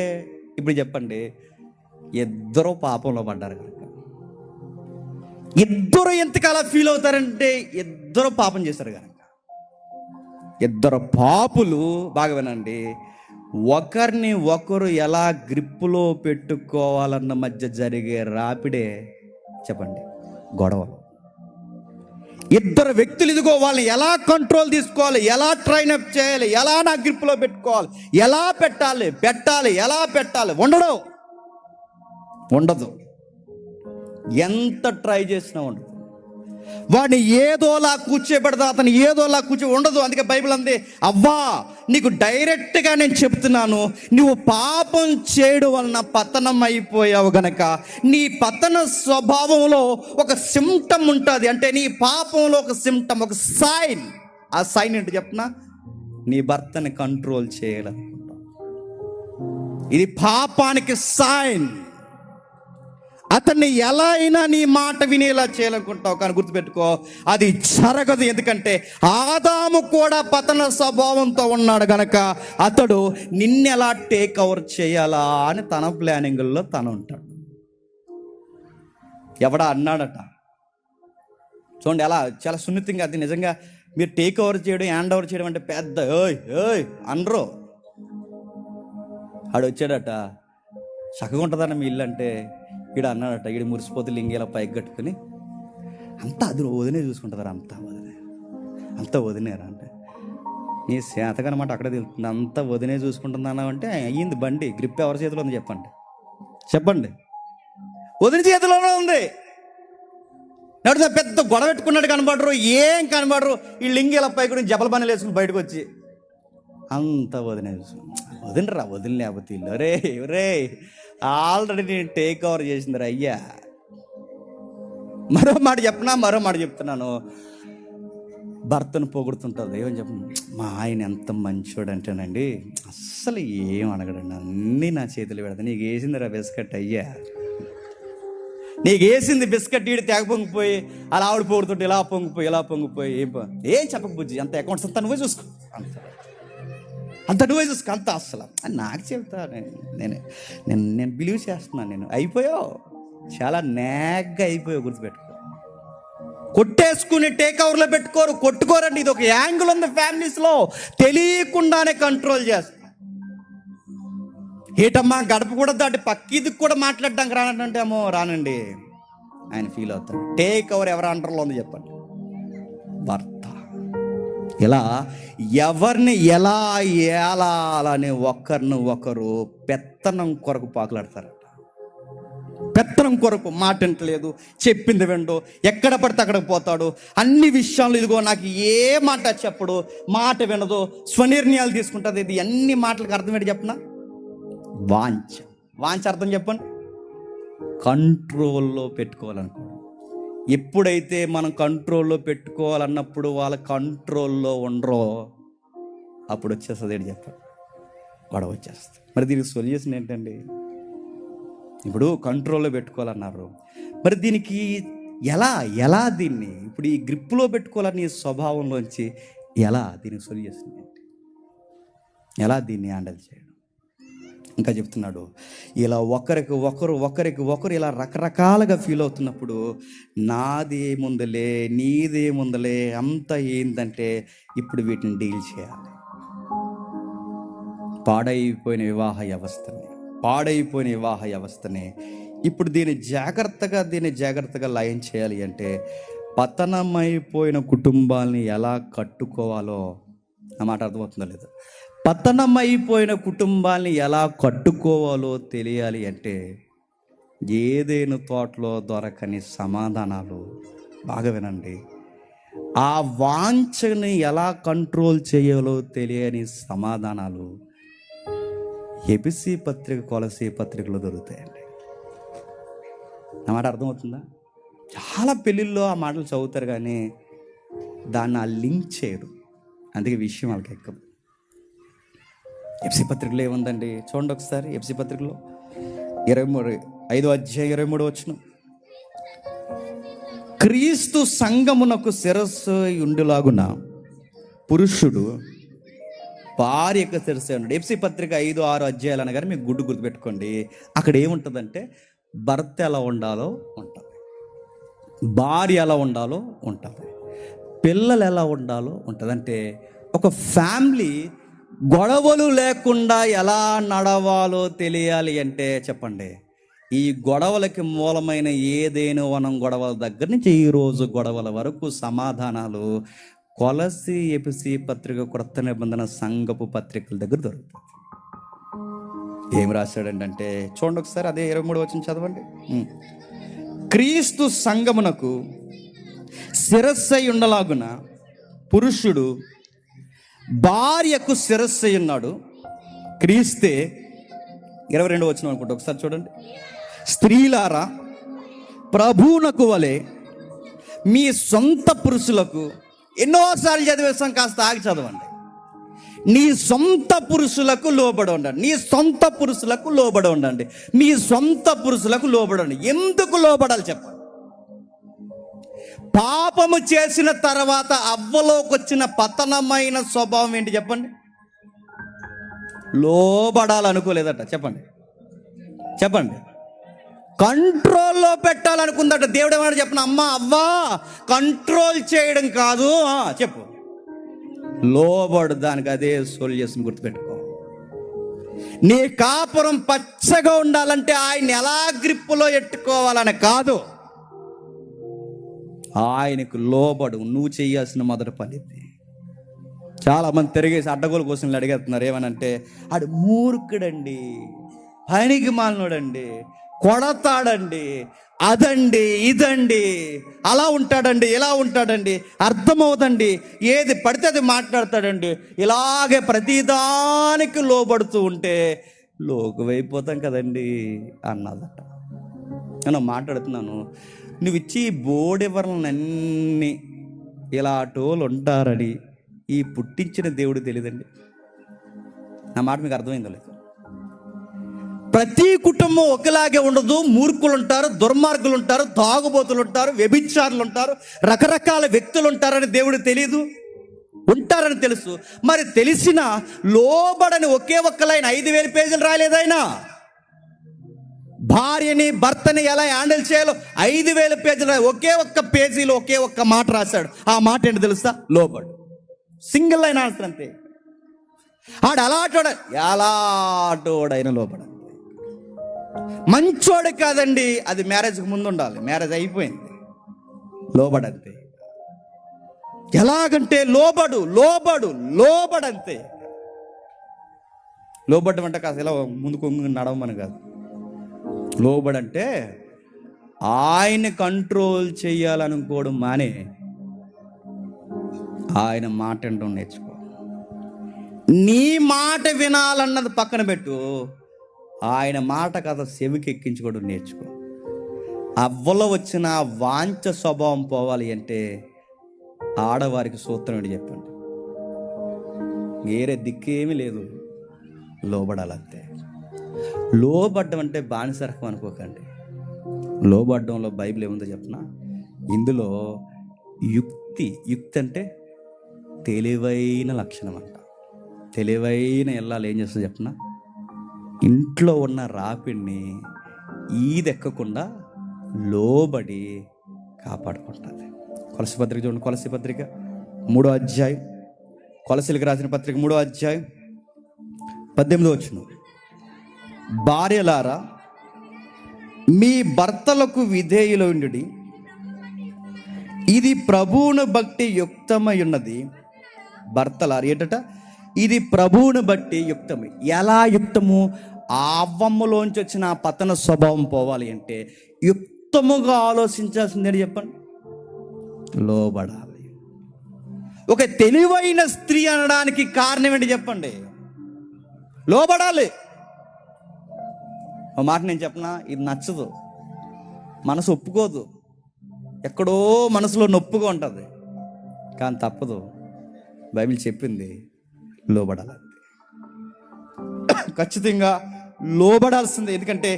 ఇప్పుడు చెప్పండి, ఇద్దరు పాపంలో పడ్డారు కనుక. ఇద్దరు ఎందుకు అలా ఫీల్ అవుతారంటే, ఇద్దరు పాపం చేశారు కనుక. ఇద్దరు పాపులు, బాగా వినండి, ఒకరిని ఒకరు ఎలా గ్రిప్పులో పెట్టుకోవాలన్న మధ్య జరిగే రాపిడే చెప్పండి గొడవ. ఇద్దరు వ్యక్తులు ఇదిగో వాళ్ళని ఎలా కంట్రోల్ తీసుకోవాలి, ఎలా ట్రైన్ అప్ చేయాలి, ఎలా నా గ్రిప్లో పెట్టుకోవాలి, ఎలా పెట్టాలి ఎలా పెట్టాలి, ఉండదు. ఎంత ట్రై చేసినా ఉండదు. వాడిని ఏదోలా కూర్చోబెడతా, అతను ఏదోలా ఉండదు. అందుకే బైబిల్ అంది, అవ్వా నీకు డైరెక్ట్గా నేను చెప్తున్నాను, నువ్వు పాపం చేయడం వలన పతనం అయిపోయావు గనక నీ పతన స్వభావంలో ఒక సిమ్టమ్ ఉంటుంది. అంటే నీ పాపంలో ఒక సిమ్టమ్, ఒక సైన్. ఆ సైన్ ఏంటి చెప్పనా? నీ భర్తని కంట్రోల్ చేయాలనుకుంటా. ఇది పాపానికి సైన్. అతన్ని ఎలా అయినా నీ మాట వినేలా చేయాలనుకుంటావు, కానీ గుర్తుపెట్టుకో అది జరగదు. ఎందుకంటే ఆదాము కూడా పతన స్వభావంతో ఉన్నాడు గనక అతడు నిన్నెలా టేక్ ఓవర్ చేయాలా అని తన ప్లానింగ్లో తను ఉంటాడు. ఎవడా అన్నాడట చూడండి, అలా చాలా సున్నితంగా. అది నిజంగా మీరు టేక్ ఓవర్ చేయడం, హ్యాండ్ ఓవర్ చేయడం అంటే పెద్ద ఓయ్ అనరు. ఆడు వచ్చాడట, చక్కగా ఉంటుందన్న మీ ఇల్లు అంటే, ఈడ అన్నాడట, ఈడు మురిసిపోతే లింగేలా పైకి కట్టుకుని అంతా అది వదినే చూసుకుంటుందారా, అంతా వదినేరా అంటే నీ శాతకనమాట అక్కడే తెలుస్తుంది. అంతా వదినే చూసుకుంటుంది అన్నావంటే అయ్యింది. బండి గ్రిప్ ఎవరి చేతిలో ఉంది చెప్పండి వదిన చేతిలోనే ఉంది. నడుతా పెద్ద గొడవ పెట్టుకున్నాడు కనబడరు, ఏం కనబడరు. ఈ లింగేలా పై కూడా జబల పనులు వేసుకుని బయటకు వచ్చి అంతా వదినే చూసుకుని వదిన లేకపోతే ఇల్లు రే ఆల్రెడీ నేను టేక్ ఓవర్ చేసిందిరా అయ్యా. మరో మాట చెప్తున్నాను. భర్తను పొగుడుతుంటుంది, ఏమని చెప్పను, మా ఆయన ఎంత మంచోడు అంటేనండి అస్సలు ఏం అడగడండి, అన్నీ నా చేతులు పెడతా. నీకు వేసిందిరా బిస్కెట్ అయ్యా, నీకు వేసింది బిస్కెట్. ఈడు తెగ పొంగిపోయి అలా ఆవిడ పొగుడుతుంటే ఇలా పొంగిపోయి ఏం చెప్పకపోయి అంత అకౌంట్స్ అంతా నువ్వే చూసుకో, అంత నువ్వే చూసుకో, అంత అస్సలు నాకు చెప్తా. నేను బిలీవ్ చేస్తున్నాను. నేను అయిపోయావు, చాలా నాగ్గా అయిపోయావు. గుర్తుపెట్టుకో, కొట్టేసుకుని టేక్ ఓవర్లో కొట్టుకోరండి. ఇది ఒక యాంగిల్ ఉంది ఫ్యామిలీస్లో, తెలియకుండానే కంట్రోల్ చేస్తా. ఏటమ్మా గడప కూడా దాటి పక్కీది కూడా మాట్లాడడానికి రానంటే ఏమో రానండి ఆయన ఫీల్ అవుతాడు. టేక్ ఓవర్ ఎవరు అండర్లో ఉంది చెప్పండి? భర్త. ఇలా ఎవరిని ఎలా ఏలాలని ఒకరు పెత్తనం కొరకు పాకులాడతారట. పెత్తనం కొరకు మాట వింటలేదు, చెప్పింది విండు, ఎక్కడ పడితే అక్కడికి పోతాడు. అన్ని విషయాలు ఇదిగో నాకు ఏ మాట చెప్పడు, మాట వినదు, స్వనిర్ణయాలు తీసుకుంటుంది. ఇది అన్ని మాటలకు అర్థం ఏంటి చెప్పనా? వాంఛ అర్థం చెప్పండి. కంట్రోల్లో పెట్టుకోవాలనుకోండి. ఎప్పుడైతే మనం కంట్రోల్లో పెట్టుకోవాలన్నప్పుడు వాళ్ళ కంట్రోల్లో ఉండరో అప్పుడు వచ్చేస్తుంది. ఏంటి చెప్పండి? గొడవ వచ్చేస్తుంది. మరి దీనికి సొల్యూషన్ ఏంటండి? ఇప్పుడు కంట్రోల్లో పెట్టుకోవాలన్నారు, మరి దీనికి ఎలా దీన్ని ఇప్పుడు ఈ గ్రిప్లో పెట్టుకోవాలని స్వభావంలోంచి దీనికి సొల్యూషన్ ఏంటి? ఎలా దీన్ని హ్యాండిల్ చేయడం? ఇంకా చెప్తున్నాడు, ఇలా ఒకరికి ఒకరు ఇలా రకరకాలుగా ఫీల్ అవుతున్నప్పుడు నాదేముందలే నీదేముందలే అంతా ఏంటంటే ఇప్పుడు వీటిని డీల్ చేయాలి. పాడైపోయిన వివాహ వ్యవస్థని ఇప్పుడు దీన్ని జాగ్రత్తగా లయం చేయాలి అంటే పతనమైపోయిన కుటుంబాలని ఎలా కట్టుకోవాలో ఆ మాట అర్థమవుతుందో లేదు. పతనమైపోయిన కుటుంబాన్ని ఎలా కట్టుకోవాలో తెలియాలి అంటే ఏదేను తోటలో దొరకని సమాధానాలు. బాగా వినండి. ఆ వాంఛని ఎలా కంట్రోల్ చేయాలో తెలియని సమాధానాలు ఎబిసి పత్రిక, కొలసీ పత్రికలో దొరుకుతాయండి. ఆ మాట అర్థమవుతుందా? చాలా పెళ్ళిళ్ళలో ఆ మాటలు చదువుతారు కానీ దాన్ని ఆ లింక్ చేయరు. అందుకే విషయం వాళ్ళకి ఎక్కదు. ఎఫ్సి పత్రికలో ఏముందండి చూడండి ఒకసారి. ఎఫ్సి పత్రికలో 5:23 క్రీస్తు సంఘమునకు శిరస్సు ఉండులాగున పురుషుడు భార్యకు శిరస్సు ఉన్నాడు. ఎఫ్సి పత్రిక 5-6 అధ్యాయాలు అనగానే మీకు గుర్తుపెట్టుకోండి. అక్కడ ఏముంటుందంటే భర్త ఎలా ఉండాలో ఉంటుంది, భార్య ఎలా ఉండాలో ఉంటుంది, పిల్లలు ఎలా ఉండాలో ఉంటుంది. అంటే ఒక ఫ్యామిలీ గొడవలు లేకుండా ఎలా నడవాలో తెలియాలి అంటే చెప్పండి ఈ గొడవలకి మూలమైన ఏదైనా వనం గొడవల దగ్గర నుంచి ఈ రోజు గొడవల వరకు సమాధానాలు కొలసి ఎపిసి పత్రిక క్రొత్త నిబంధన సంఘపు పత్రికల దగ్గర దొరుకుతుంది. ఏం రాశాడంటే చూడండి ఒకసారి, అదే 23 వచనం చదవండి. క్రీస్తు సంఘమునకు శిరస్సై ఉండలాగున పురుషుడు భార్యకు శిరస్సై ఉన్నాడు. క్రీస్తే 22 వచనం అనుకుంటా, ఒకసారి చూడండి. స్త్రీలారా ప్రభువునకు వలె మీ సొంత పురుషులకు, ఎన్నోసార్లు చదివేస్తాం, కాస్త ఆగి చదవండి. నీ సొంత పురుషులకు లోబడి ఉండండి. నీ సొంత పురుషులకు లోబడి ఉండండి. మీ సొంత పురుషులకు లోబడండి. ఎందుకు లోబడాలి చెప్పండి? పాపము చేసిన తర్వాత అవ్వలోకి వచ్చిన పతనమైన స్వభావం ఏంటి చెప్పండి? లోబడాలనుకోలేదట. చెప్పండి చెప్పండి. కంట్రోల్లో పెట్టాలనుకుందట. దేవుడు ఏమన్నా చెప్పిన, అమ్మ అవ్వా కంట్రోల్ చేయడం కాదు, చెప్పు, లోబడు. దానికి అదే సొల్యూషన్ గుర్తుపెట్టుకో. నీ కాపురం పచ్చగా ఉండాలంటే ఆయన ఎలా గ్రిప్పులో ఎట్టుకోవాలని కాదు, ఆయనకు లోబడు. నువ్వు చేయాల్సిన మొదటి పని ఇది. చాలామంది తిరిగేసి అడ్డగోలు కోసం అడిగేస్తున్నారు. ఏమనంటే ఆడు మూర్ఖుడండి, పనికి మాలినోడండి, కొడతాడండి, అదండి ఇదండి, అలా ఉంటాడండి, ఇలా ఉంటాడండి, అర్థమవుదండి, ఏది పడితే అది మాట్లాడతాడండి. ఇలాగే ప్రతిదానికి లోబడుతూ ఉంటే లోకువైపోతాం కదండి అన్నదట. నేను మాట్లాడుతున్నాను, నువ్వు ఇచ్చి బోడెవరలన్నీ ఇలా టోలు ఉంటారని ఈ పుట్టించిన దేవుడు తెలియదండి. నా మాట మీకు అర్థమైందో లేదు? ప్రతి కుటుంబం ఒకలాగే ఉండదు. మూర్ఖులు ఉంటారు, దుర్మార్గులు ఉంటారు, తాగుబోతులు ఉంటారు, వ్యభిచారులు ఉంటారు, రకరకాల వ్యక్తులు ఉంటారని దేవుడు తెలీదు? ఉంటారని తెలుసు. మరి తెలిసిన లోబడని ఒకే ఒక్క లైన్ 5,000 పేజీలు రాయలేదైనా. భార్యని భర్తని ఎలా హ్యాండిల్ చేయాలో 5,000 పేజీలు ఒకే ఒక్క పేజీలో ఒకే ఒక్క మాట రాశాడు. ఆ మాట ఏంటి తెలుసా? లోబడు. సింగిల్ లైన్ ఆన్సర్ అంతే. ఆడు ఎలాటోడైన లోబడ. మంచోడు కాదండి, అది మ్యారేజ్కి ముందు ఉండాలి, మ్యారేజ్ అయిపోయింది. లోబడంతే. ఎలాగంటే లోబడు లోబడు లోబడంతే. లోబడ్డం అంటే కాస్త ఇలా ముందు కొంగు నడవమని కాదు. లోబడంటే ఆయన కంట్రోల్ చేయాలనుకోవడం మానే ఆయన మాట వినడం నేర్చుకో. నీ మాట వినాలన్నది పక్కన పెట్టు, ఆయన మాట కథ చెవికి ఎక్కించుకోవడం నేర్చుకో. అవ్వలో వచ్చిన వాంఛ స్వభావం పోవాలి అంటే ఆడవారికి సూత్రం ఏంటి చెప్పండి? వేరే దిక్కేమీ లేదు, లోబడాలంతే. లోబడ్డం అంటే బానిసరకం అనుకోకండి. లోబడ్డంలో బైబిల్ ఏముందో చెప్పనా? ఇందులో యుక్తి అంటే తెలివైన లక్షణం అంట. తెలివైన ఇల్లాలు ఏం చేస్తుంది చెప్పనా? ఇంట్లో ఉన్న రాపిడిని ఈదెక్కకుండా లోబడి కాపాడుకుంటుంది. కొలసి పత్రిక చూడండి, కొలసి పత్రిక 3వ అధ్యాయం, కొలసీలకు రాసిన పత్రిక 3వ అధ్యాయం 18వ వచనం. భార్యలారా మీ భర్తలకు విధేయులయుండుడి, ఇది ప్రభువును బట్టి యుక్తమై ఉన్నది. భర్తలారు ఏంటట? ఇది ప్రభువును బట్టి యుక్తము. ఎలా యుక్తము? అవ్వమ్మలోంచి వచ్చిన ఆ పతన స్వభావం పోవాలి అంటే యుక్తముగా ఆలోచించాల్సిందని చెప్పండి. లోబడాలి. ఒక తెలివైన స్త్రీ అనడానికి కారణం ఏంటి చెప్పండి? లోబడాలి. ఒక మాట నేను చెప్పనా, ఇది నచ్చదు, మనసు ఒప్పుకోదు, ఎక్కడో మనసులో నొప్పుగా ఉంటుంది, కానీ తప్పదు. బైబిల్ చెప్పింది లోబడాలి. ఖచ్చితంగా లోబడాల్సిందే. ఎందుకంటే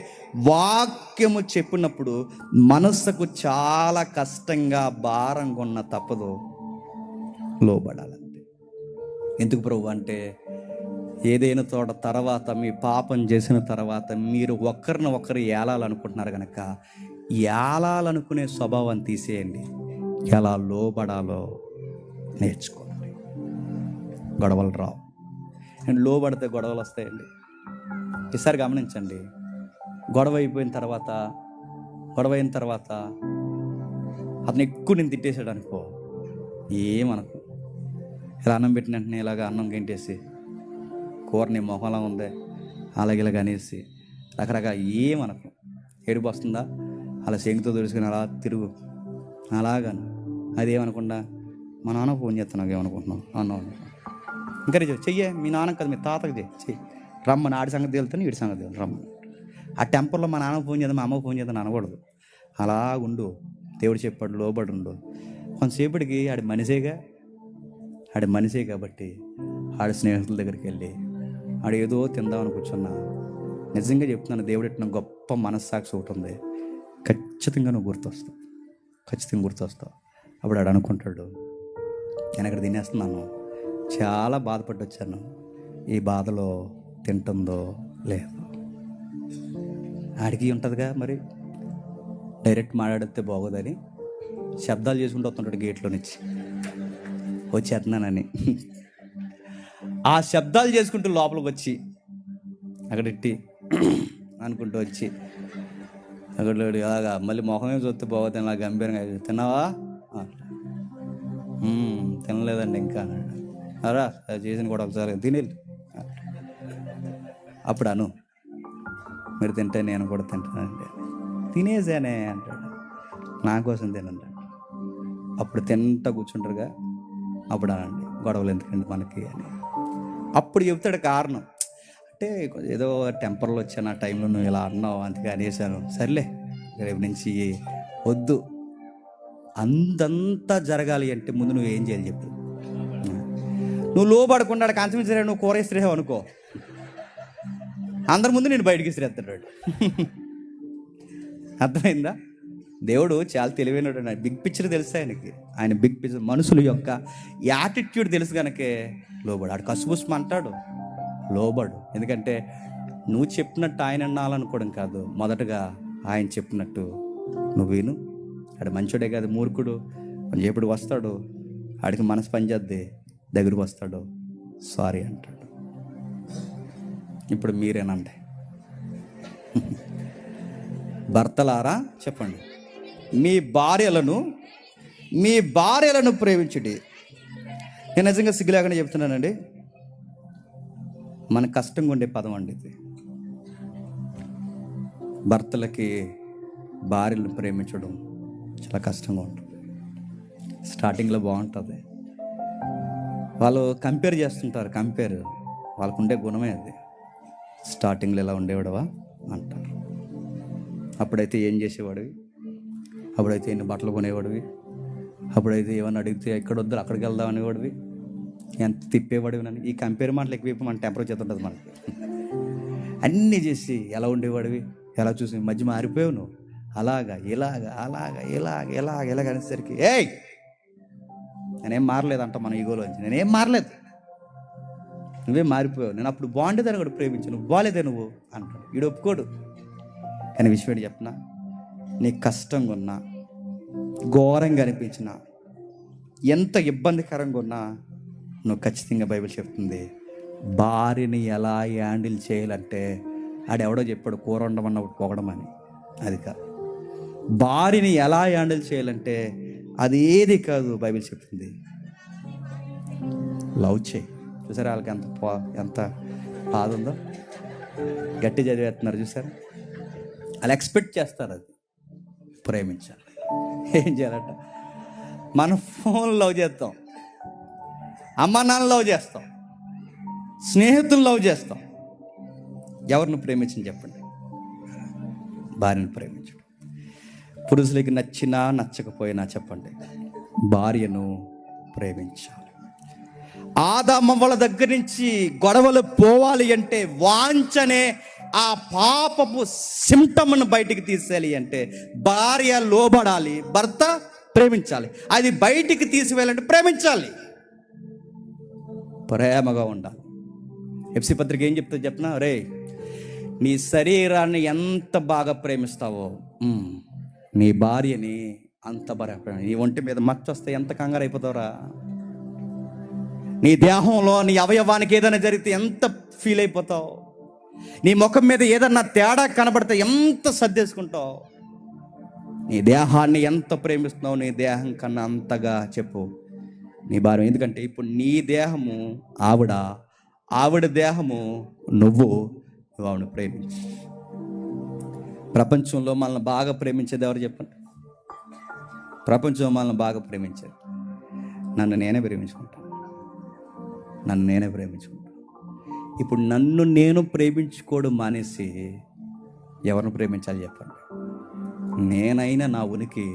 వాక్యము చెప్పినప్పుడు మనసుకు చాలా కష్టంగా భారంగా ఉన్న తప్పదు, లోబడాలంతే. ఎందుకు ప్రభు అంటే ఏదైనా తోట తర్వాత మీ పాపం చేసిన తర్వాత మీరు ఒకరిని ఒకరు ఏలాలనుకుంటున్నారు కనుక ఏలాలనుకునే స్వభావం తీసేయండి. ఎలా లోబడాలో నేర్చుకోండి. గొడవలు రావు. అండ్ లోబడితే గొడవలు వస్తాయండి. ఈసారి గమనించండి, గొడవ అయిన తర్వాత అతను ఎక్కువ నేను తిట్టేసాడు అనుకో, ఏమనుకో. ఇలా అన్నం పెట్టిన వెంటనే ఇలాగ అన్నం గెంటేసి, కూర నీ మొహంలా ఉందే అలాగే ఇలాగ అనేసి రకరకాల ఏమనకు. ఏడుపు వస్తుందా, అలా శంకుతో తెలుసుకుని అలా తిరుగు అలాగను. అదేమనకుండా మా నాన్న ఫోన్ చేస్తాను ఏమనుకుంటున్నావు అన్నావు. ఇంకా చెయ్యే, మీ నాన్న కదా మీ తాతకు చెయ్యి, రమ్మని ఆడి సంగతి తెలుతాను వీడి సంగతి తెలుతాను రమ్మని. ఆ టెంపర్లో మా నాన్న ఫోన్ చేద్దాం, మా అమ్మకు ఫోన్ చేద్దాం అనకూడదు. అలా ఉండు, దేవుడు చెప్పాడు లోబడి ఉండు. కొంతసేపటికి ఆడి మనిషే కాబట్టి ఆడి స్నేహితుల దగ్గరికి వెళ్ళి ఆడు ఏదో తిందామని కూర్చున్నా. నిజంగా చెప్తున్నాను, దేవుడు ఎట్టిన గొప్ప మనస్సాక్షి ఒకటి ఉంది. ఖచ్చితంగా నువ్వు గుర్తొస్తావు. అప్పుడు ఆడు అనుకుంటాడు, నేను ఇక్కడ తినేస్తున్నాను, చాలా బాధపడి వచ్చాను, ఈ బాధలో తింటుందో లేదు. ఆడికి ఉంటుందిగా మరి, డైరెక్ట్ మాట్లాడితే బాగోదని శబ్దాలు చేసుకుంటూ వస్తుంటాడు గేట్లో నుంచి, వచ్చేస్తున్నానని. ఆ శబ్దాలు చేసుకుంటూ లోపలికి వచ్చి అక్కడెట్టి అనుకుంటూ వచ్చి అక్కడ అలాగా మళ్ళీ మొహమే చూస్తే బాగోతుంది, అలా గంభీరంగా తిన్నావా, తినలేదండి ఇంకా అన్నాడు. అరా చేసిన కూడా ఒకసారి తినేళ్ళు. అప్పుడు అను, మీరు తింటే నేను కూడా తింటానండి. తినేసానే అంటాడు, నా కోసం తినండి. అప్పుడు తింటా కూర్చుంటారుగా, అప్పుడు అనండి గొడవలు ఎందుకండి మనకి అని. అప్పుడు చెప్తాడు కారణం. అంటే ఏదో టెంపర్లో వచ్చాను, ఆ టైంలో నువ్వు ఇలా అన్నావు అందుకే అనేసాను, సర్లే రేపు నుంచి వద్దు. అంతంతా జరగాలి అంటే ముందు నువ్వు ఏం చేయాలి చెప్పు. నువ్వు లోబడకుండా కాన్సమించలే, నువ్వు కూర ఇస్త్రేసావు అనుకో, అందరి ముందు నేను బయటికి ఇస్త్రేస్తాడు. అర్థమైందా? దేవుడు చాలా తెలివైనడు. బిగ్ పిక్చర్ తెలుసు ఆయనకి. ఆయన బిగ్ పిక్చర్, మనుషుల యొక్క యాటిట్యూడ్ తెలుసు కనుకే లోబడు. ఆడు కసుబుస్మ అంటాడు, లోబడు. ఎందుకంటే నువ్వు చెప్పినట్టు ఆయన అనాలనుకోవడం కాదు, మొదటగా ఆయన చెప్పినట్టు నువ్వు విను. ఆడు మంచోడే కాదు, మూర్ఖుడు. ఎప్పుడు వస్తాడు, ఆడికి మనసు పనిచేద్ది, దగ్గరకు వస్తాడు, సారీ అంటాడు. ఇప్పుడు మీరేనండి, భర్తలారా చెప్పండి, మీ భార్యలను ప్రేమించుడి. నేను నిజంగా సిగ్గులేకుండా చెప్తున్నానండి, మన కష్టంగా ఉండే పదం అండి ఇది. భర్తలకి భార్యలను ప్రేమించడం చాలా కష్టంగా ఉంటుంది. స్టార్టింగ్లో బాగుంటుంది, వాళ్ళు కంపేర్ చేస్తుంటారు, వాళ్ళకు ఉండే గుణమే అది. స్టార్టింగ్లో ఎలా ఉండేవాడవా అంటారు. అప్పుడైతే ఏం చేసేవాడివి, అప్పుడైతే ఎన్ని బట్టలు కొనేవాడివి, అప్పుడైతే ఏమన్నా అడిగితే ఎక్కడ వద్దు అక్కడికి వెళ్దాం అనేవాడివి, ఎంత తిప్పేవాడివి నన్ను. ఈ కంపేర్ మాటలు ఎక్కువ మన టెంపరేచర్ ఉంటుంది మనకి. అన్నీ చేసి ఎలా ఉండేవాడివి, ఎలా చూసి మధ్య మారిపోయావు నువ్వు. ఇలాగ అనేసరికి ఏయ్ నేనేం మారలేదంట మన ఈగోలోంచి. నేనేం మారలేదు, నువ్వేం మారిపోయావు, నేను అప్పుడు బాగుండేదని కూడా ప్రేమించు, నువ్వు బాగాలేదే నువ్వు అంటాడు. వీడు ఒప్పుకోడు. కానీ విషయం ఏంటి చెప్పనా, నీకు కష్టంగా ఉన్నా, ఘోరంగా అనిపించినా, ఎంత ఇబ్బందికరంగా ఉన్నా, నువ్వు ఖచ్చితంగా బైబిల్ చెప్తుంది భార్యని ఎలా హ్యాండిల్ చేయాలంటే, ఆడెవడో చెప్పాడు కూర వండమన్నప్పుడు పొగడమని, అది కాదు. భార్యని ఎలా హ్యాండిల్ చేయాలంటే అది ఏది కాదు, బైబిల్ చెప్తుంది లవ్ చేయి. చూసారా వాళ్ళకి ఎంత బాధ ఉందో, గట్టి చదివేస్తున్నారు చూసారా. వాళ్ళు ఎక్స్పెక్ట్ చేస్తారు అది ప్రేమించాలి. ఏం చేయాలంట, మన ఫోన్ లవ్ చేస్తాం, అమ్మ నాన్న లవ్ చేస్తాం, స్నేహితులు లవ్ చేస్తాం. ఎవరిని ప్రేమించని చెప్పండి, భార్యను ప్రేమించడం. పురుషులకి నచ్చినా నచ్చకపోయినా చెప్పండి, భార్యను ప్రేమించాలి. ఆదామవ్వల దగ్గర నుంచి గొడవలు పోవాలి అంటే, వాంఛనే ఆ పాపపు సిమ్టమ్ను బయటికి తీసేయాలి అంటే భార్య లోబడాలి, భర్త ప్రేమించాలి. అది బయటికి తీసివేయాలంటే ప్రేమించాలి, ప్రేమగా ఉండాలి. ఎఫ్సి పత్రిక ఏం చెప్తుంది చెప్పనా, రే నీ శరీరాన్ని ఎంత బాగా ప్రేమిస్తావో నీ భార్యని అంత బాగా. నీ ఒంటి మీద మచ్చ వస్తే ఎంత కంగారు అయిపోతావురా, నీ దేహంలో నీ అవయవానికి ఏదైనా జరిగితే ఎంత ఫీల్ అయిపోతావు. నీ ముఖం మీద ఏదన్నా తేడా కనబడితే ఎంత సర్దేసుకుంటావు? నీ దేహాన్ని ఎంత ప్రేమిస్తున్నావు? నీ దేహం కన్నా అంతగా చెప్పు నీ భారం. ఎందుకంటే ఇప్పుడు నీ దేహము ఆవిడ దేహము నువ్వు ఆవిడని ప్రేమించు. ప్రపంచంలో మనల్ని బాగా ప్రేమించేది ఎవరు చెప్పండి? ప్రపంచంలో మనల్ని బాగా ప్రేమించేది నన్ను నేనే ప్రేమించుకుంటాను. ఇప్పుడు నన్ను నేను ప్రేమించుకోవడం మానేసి ఎవరిని ప్రేమించాలి చెప్పండి? నేనైనా నా ఉనికి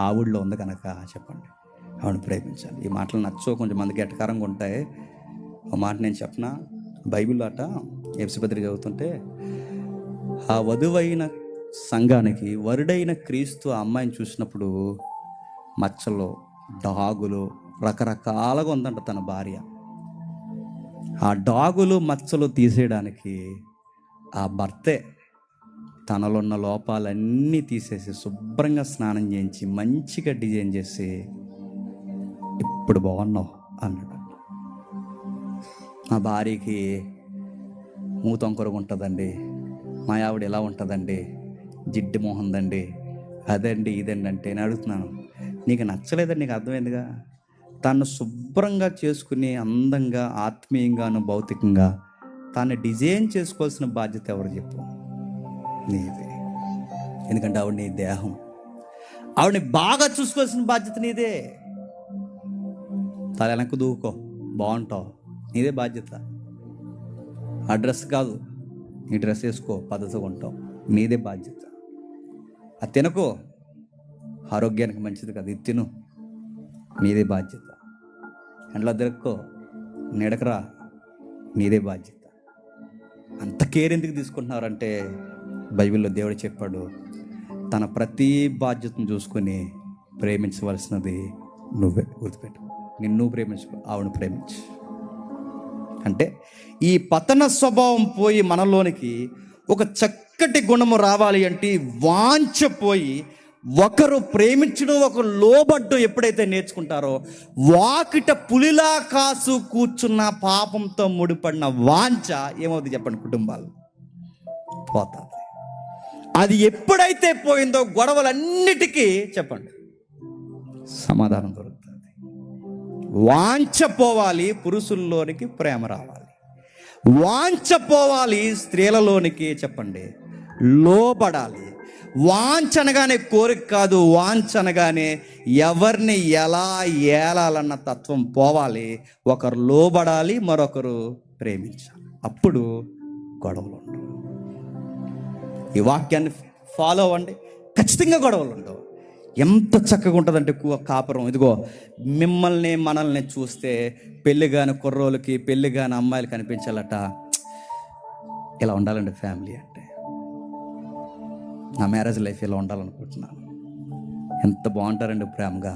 ఆవిడలో ఉంది కనుక చెప్పండి ఆవిడని ప్రేమించాలి. ఈ మాటలు నచ్చో కొంచెం మందికి ఎటకారంగా ఉంటాయి. ఒక మాట నేను చెప్పనా, బైబిల్లో ఎఫెసీ పత్రిక చదువుతుంటే ఆ వధువైన సంఘానికి వరుడైన క్రీస్తు ఆ అమ్మాయిని చూసినప్పుడు మచ్చలు, డాగులు రకరకాలుగా ఉందంట తన భార్య. ఆ డాగులు మచ్చలు తీసేయడానికి ఆ భర్తే తనలో ఉన్న లోపాలన్నీ తీసేసి శుభ్రంగా స్నానం చేయించి మంచిగా డిజైన్ చేసి ఇప్పుడు బాగున్నావు అన్నాడు. మా భార్యకి మూతొంకరుగా ఉంటుందండి, మా ఆవిడ ఎలా ఉంటుందండి, జిడ్డు మోహందండి, అదండి ఇదండి అంటే నేను అడుగుతున్నాను, నీకు నచ్చలేదని నీకు అర్థమైందిగా. తను శుభ్రంగా చేసుకుని అందంగా ఆత్మీయంగాను భౌతికంగా తాను డిజైన్ చేసుకోవాల్సిన బాధ్యత ఎవరు చెప్పు? నీదే. ఎందుకంటే ఆవిడ నీ దేహం, ఆవిడని బాగా చూసుకోవాల్సిన బాధ్యత నీదే. తల వెనక్కు దూకో బాగుంటావు, నీదే బాధ్యత. ఆ డ్రెస్ కాదు, నీ డ్రెస్ వేసుకో పద్ధతిగా ఉంటావు, నీదే బాధ్యత. అది తినకో, ఆరోగ్యానికి మంచిది కాదు, ఇది తిను, నీదే బాధ్యత. ఎండలో తిరక్కో, నీడకరా, నీదే బాధ్యత. అంత కేర్ ఎందుకు తీసుకుంటున్నారంటే బైబిల్లో దేవుడు చెప్పాడు, తన ప్రతి బాధ్యతను చూసుకొని ప్రేమించవలసినది నువ్వే. గుర్తుపెట్టు, నిన్ను ప్రేమించు, ఆవిడని ప్రేమించు. అంటే ఈ పతన స్వభావం పోయి మనలోనికి ఒక చక్కటి గుణము రావాలి అంటే వాంఛ పోయి ఒకరు ప్రేమించడం, ఒకరు లోబడ్డం ఎప్పుడైతే నేర్చుకుంటారో వాకిట పులిలా కాసు కూర్చున్న పాపంతో ముడిపడిన వాంఛ ఏమవుతుంది చెప్పండి? కుటుంబాలు పోతుంది. అది ఎప్పుడైతే పోయిందో గొడవలన్నిటికీ చెప్పండి సమాధానం దొరుకుతుంది. వాంఛ పోవాలి, పురుషుల్లోనికి ప్రేమ రావాలి. వాంఛ పోవాలి, స్త్రీలలోనికి చెప్పండి లోబడాలి. వాంఛ అనగానే కోరిక కాదు, వాంఛ అనగానే ఎవరిని ఎలా ఏలాలన్న తత్వం పోవాలి. ఒకరు లోబడాలి, మరొకరు ప్రేమించాలి. అప్పుడు గొడవలు ఉండవు. ఈ వాక్యాన్ని ఫాలో అవ్వండి, ఖచ్చితంగా గొడవలు ఉండవు. ఎంత చక్కగా ఉంటుందంటే కాపురం. ఇదిగో మనల్ని చూస్తే పెళ్ళి కాని కుర్రోళ్ళకి, పెళ్ళి కాని అమ్మాయిలు కనిపించాలట. ఇలా ఉండాలండి ఫ్యామిలీ అంటే. నా మ్యారేజ్ లైఫ్ ఇలా ఉండాలనుకుంటున్నాను. ఎంత బాగుంటారండి ప్రేమగా,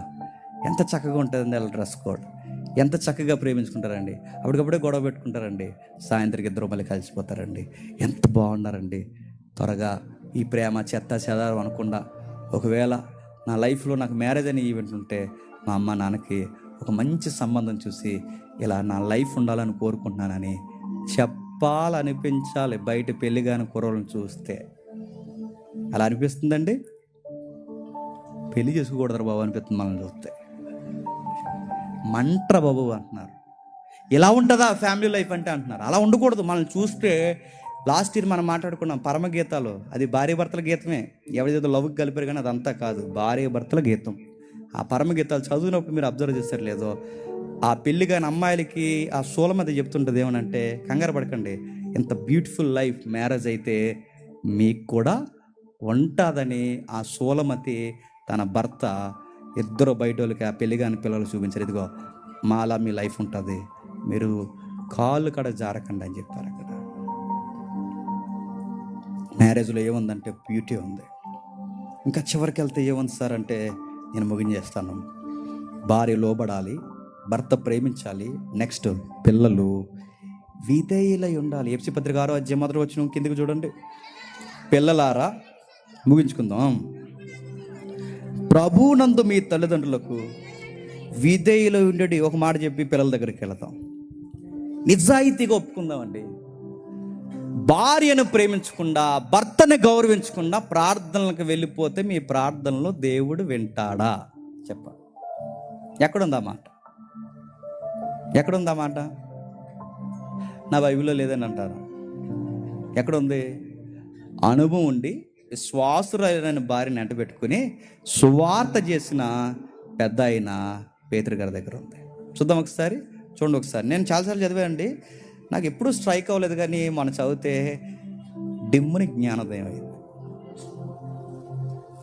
ఎంత చక్కగా ఉంటుందండి వాళ్ళ డ్రెస్ కోడ్, ఎంత చక్కగా ప్రేమించుకుంటారండి. అప్పటికప్పుడే గొడవ పెట్టుకుంటారండి, సాయంత్రం ఇద్దరు మళ్ళీ కలిసిపోతారండి. ఎంత బాగున్నారండి. త్వరగా ఈ ప్రేమ చెత్త చెదారం అనకుండా, ఒకవేళ నా లైఫ్లో నాకు మ్యారేజ్ అనే ఈవెంట్ ఉంటే మా అమ్మ నాన్నకి ఒక మంచి సంబంధం చూసి ఇలా నా లైఫ్ ఉండాలని కోరుకుంటున్నానని చెప్పాలనిపించాలి. బయట పెళ్లి కాని కుర్రోళ్ళని చూస్తే అలా అనిపిస్తుందండి. పెళ్లి చేసుకోకూడదు బాబు అనిపిస్తుంది మనల్ని చూస్తే. మంట్ర బాబు అంటున్నారు. ఇలా ఉంటుందా ఫ్యామిలీ లైఫ్ అంటే అంటున్నారు. అలా ఉండకూడదు. మనల్ని చూస్తే లాస్ట్ ఇయర్ మనం మాట్లాడుకున్నాం పరమగీతాలు, అది భార్య భర్తల గీతమే. ఎవరిదేదో లవ్కి కలిపారు కానీ అదంతా కాదు, భార్య భర్తల గీతం. ఆ పరమగీతాలు చదివినప్పుడు మీరు అబ్జర్వ్ చేస్తారు లేదో, ఆ పెళ్లి కాని అమ్మాయిలకి ఆ సోలమతి చెప్తుంటుంది ఏమనంటే, కంగారు పడకండి, ఇంత బ్యూటిఫుల్ లైఫ్ మ్యారేజ్ అయితే మీకు కూడా ఉంటుందని ఆ సోలమతి తన భర్త ఇద్దరు బయట వాళ్ళకి ఆ పెళ్లి కాని పిల్లలు చూపించారు. ఇదిగో మాలా మీ లైఫ్ ఉంటుంది, మీరు కాళ్ళు కడ జారకండి అని చెప్పారు. అక్కడ మ్యారేజ్లో ఏముందంటే బ్యూటీ ఉంది. ఇంకా చివరికి వెళ్తే ఏముంది సార్ అంటే, నేను ముగించేస్తాను. భార్య లోబడాలి, భర్త ప్రేమించాలి, నెక్స్ట్ పిల్లలు విధేయులై ఉండాలి. ఎఫెసీ పత్రిక 6వ అధ్యాయం 1వ వచనం కిందకి చూడండి. పిల్లలారా, ముగించుకుందాం, ప్రభువునందు మీ తల్లిదండ్రులకు విధేయులై ఉండేది. ఒక మాట చెప్పి పిల్లల దగ్గరికి వెళదాం. నిజాయితీగా ఒప్పుకుందామండి. భార్యను ప్రేమించకుండా, భర్తని గౌరవించకుండా ప్రార్థనలకు వెళ్ళిపోతే మీ ప్రార్థనలో దేవుడు వింటాడా? చెప్పండి. ఎక్కడుందా మాట? ఎక్కడుందా మాట? నా బైబిల్లో లేదని అంటారు. ఎక్కడుంది? అనుభవం ఉండి విశ్వాసురైన భార్యని వెంట పెట్టుకుని సువార్త చేసిన పెద్ద అయిన పేతురు గారి దగ్గర ఉంది. చూద్దాం ఒకసారి, చూడండి ఒకసారి. నేను చాలాసార్లు చదివానండి, నాకు ఎప్పుడూ స్ట్రైక్ అవ్వలేదు, కానీ మనం చదివితే డిమ్ముని జ్ఞానోదయం అయింది.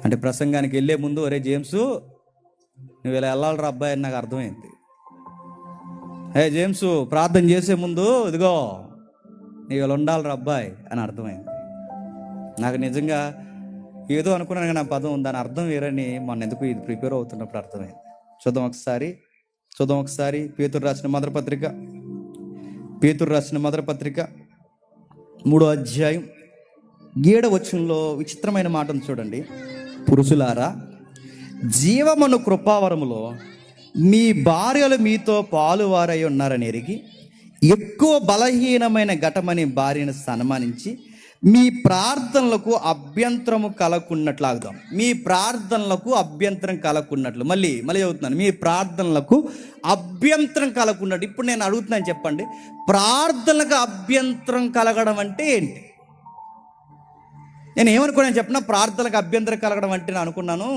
అంటే ప్రసంగానికి వెళ్ళే ముందు, ఒరే జేమ్స్ నువ్వు ఇలా వెళ్ళాలరా అబ్బాయి అని నాకు అర్థమైంది. జేమ్స్ ప్రార్థన చేసే ముందు ఇదిగో నీవు ఇలా ఉండాలిరా అబ్బాయి అని అర్థమైంది. నాకు నిజంగా ఏదో అనుకున్నాను కానీ నా పదం దాని అర్థం వేరని మొన్న ఎందుకు ఇది ప్రిపేర్ అవుతున్నప్పుడు అర్థమైంది. చూద్దాం ఒకసారి పేతురు రాసిన మొదటి పత్రిక 3వ అధ్యాయం 7వ వచనంలో విచిత్రమైన మాటను చూడండి. పురుషులారా, జీవమును కృపావరములో మీ భార్యలు మీతో పాలువారై ఉన్నారని ఎరిగి ఎక్కువ బలహీనమైన ఘటమని భార్యను సన్మానించి మీ ప్రార్థనలకు అభ్యంతరము కలగకున్నట్లు ఆగుదాం. మీ ప్రార్థనలకు అభ్యంతరం కలగకున్నట్లు, మళ్ళీ చదువుతున్నాను, మీ ప్రార్థనలకు అభ్యంతరం కలగకున్నట్టు. ఇప్పుడు నేను అడుగుతున్నాను, చెప్పండి, ప్రార్థనలకు అభ్యంతరం కలగడం అంటే ఏంటి? నేను ఏమనుకున్నాను చెప్పిన, ప్రార్థనలకు అభ్యంతరం కలగడం అంటే నేను అనుకున్నాను,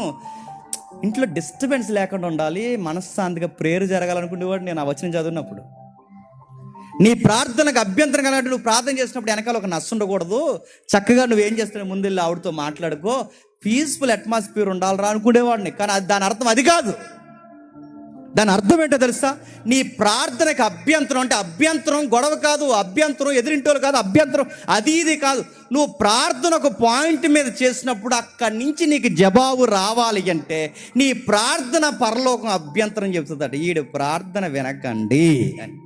ఇంట్లో డిస్టర్బెన్స్ లేకుండా ఉండాలి, మనశ్శాంతిగా ప్రేయర్ జరగాలనుకునేవాడు నేను ఆ వచనం చదివినప్పుడు. నీ ప్రార్థనకు అభ్యంతరం కలిగినట్టు నువ్వు ప్రార్థన చేసినప్పుడు వెనకాల ఒక నష్టం ఉండకూడదు, చక్కగా నువ్వేం చేస్తున్నావు ముందెళ్ళి ఆవిడతో మాట్లాడుకో, పీస్ఫుల్ అట్మాస్ఫియర్ ఉండాలిరా అనుకునేవాడిని. కానీ దాని అర్థం అది కాదు. దాని అర్థం ఏంటో తెలుసా? నీ ప్రార్థనకు అభ్యంతరం అంటే అభ్యంతరం గొడవ కాదు, అభ్యంతరం ఎదిరింటోళ్ళు కాదు, అభ్యంతరం అది ఇది కాదు. నువ్వు ప్రార్థన ఒక పాయింట్ మీద చేసినప్పుడు అక్కడి నుంచి నీకు జవాబు రావాలి అంటే నీ ప్రార్థన పరలోకం అభ్యంతరం చెబుతుందట. ఈడు ప్రార్థన వినకండి అని,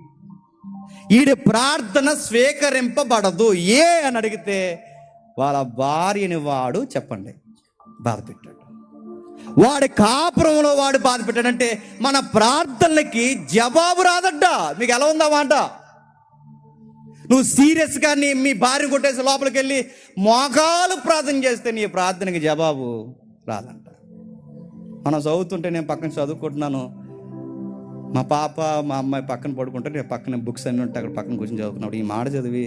ఈడు ప్రార్థన స్వీకరింపబడదు అని అడిగితే వాళ్ళ భార్యని వాడు చెప్పండి బాధ పెట్టాడు, వాడి కాపురంలో వాడు బాధ పెట్టాడంటే మన ప్రార్థనలకి జవాబు రాదడ్డ. మీకు ఎలా ఉందా మాట? నువ్వు సీరియస్గా మీ భార్య కొట్టేసి లోపలికి వెళ్ళి మోకాలు ప్రార్థన చేస్తే నీ ప్రార్థనకి జవాబు రాదంట. మనం చదువుతుంటే, నేను పక్కన చదువుకుంటున్నాను, మా పాప మా అమ్మాయి పక్కన పడుకుంటే నేను పక్కన బుక్స్ అన్నీ ఉంటే అక్కడ పక్కన కూర్చొని చదువుకున్నాడు. ఈ మాట చదివి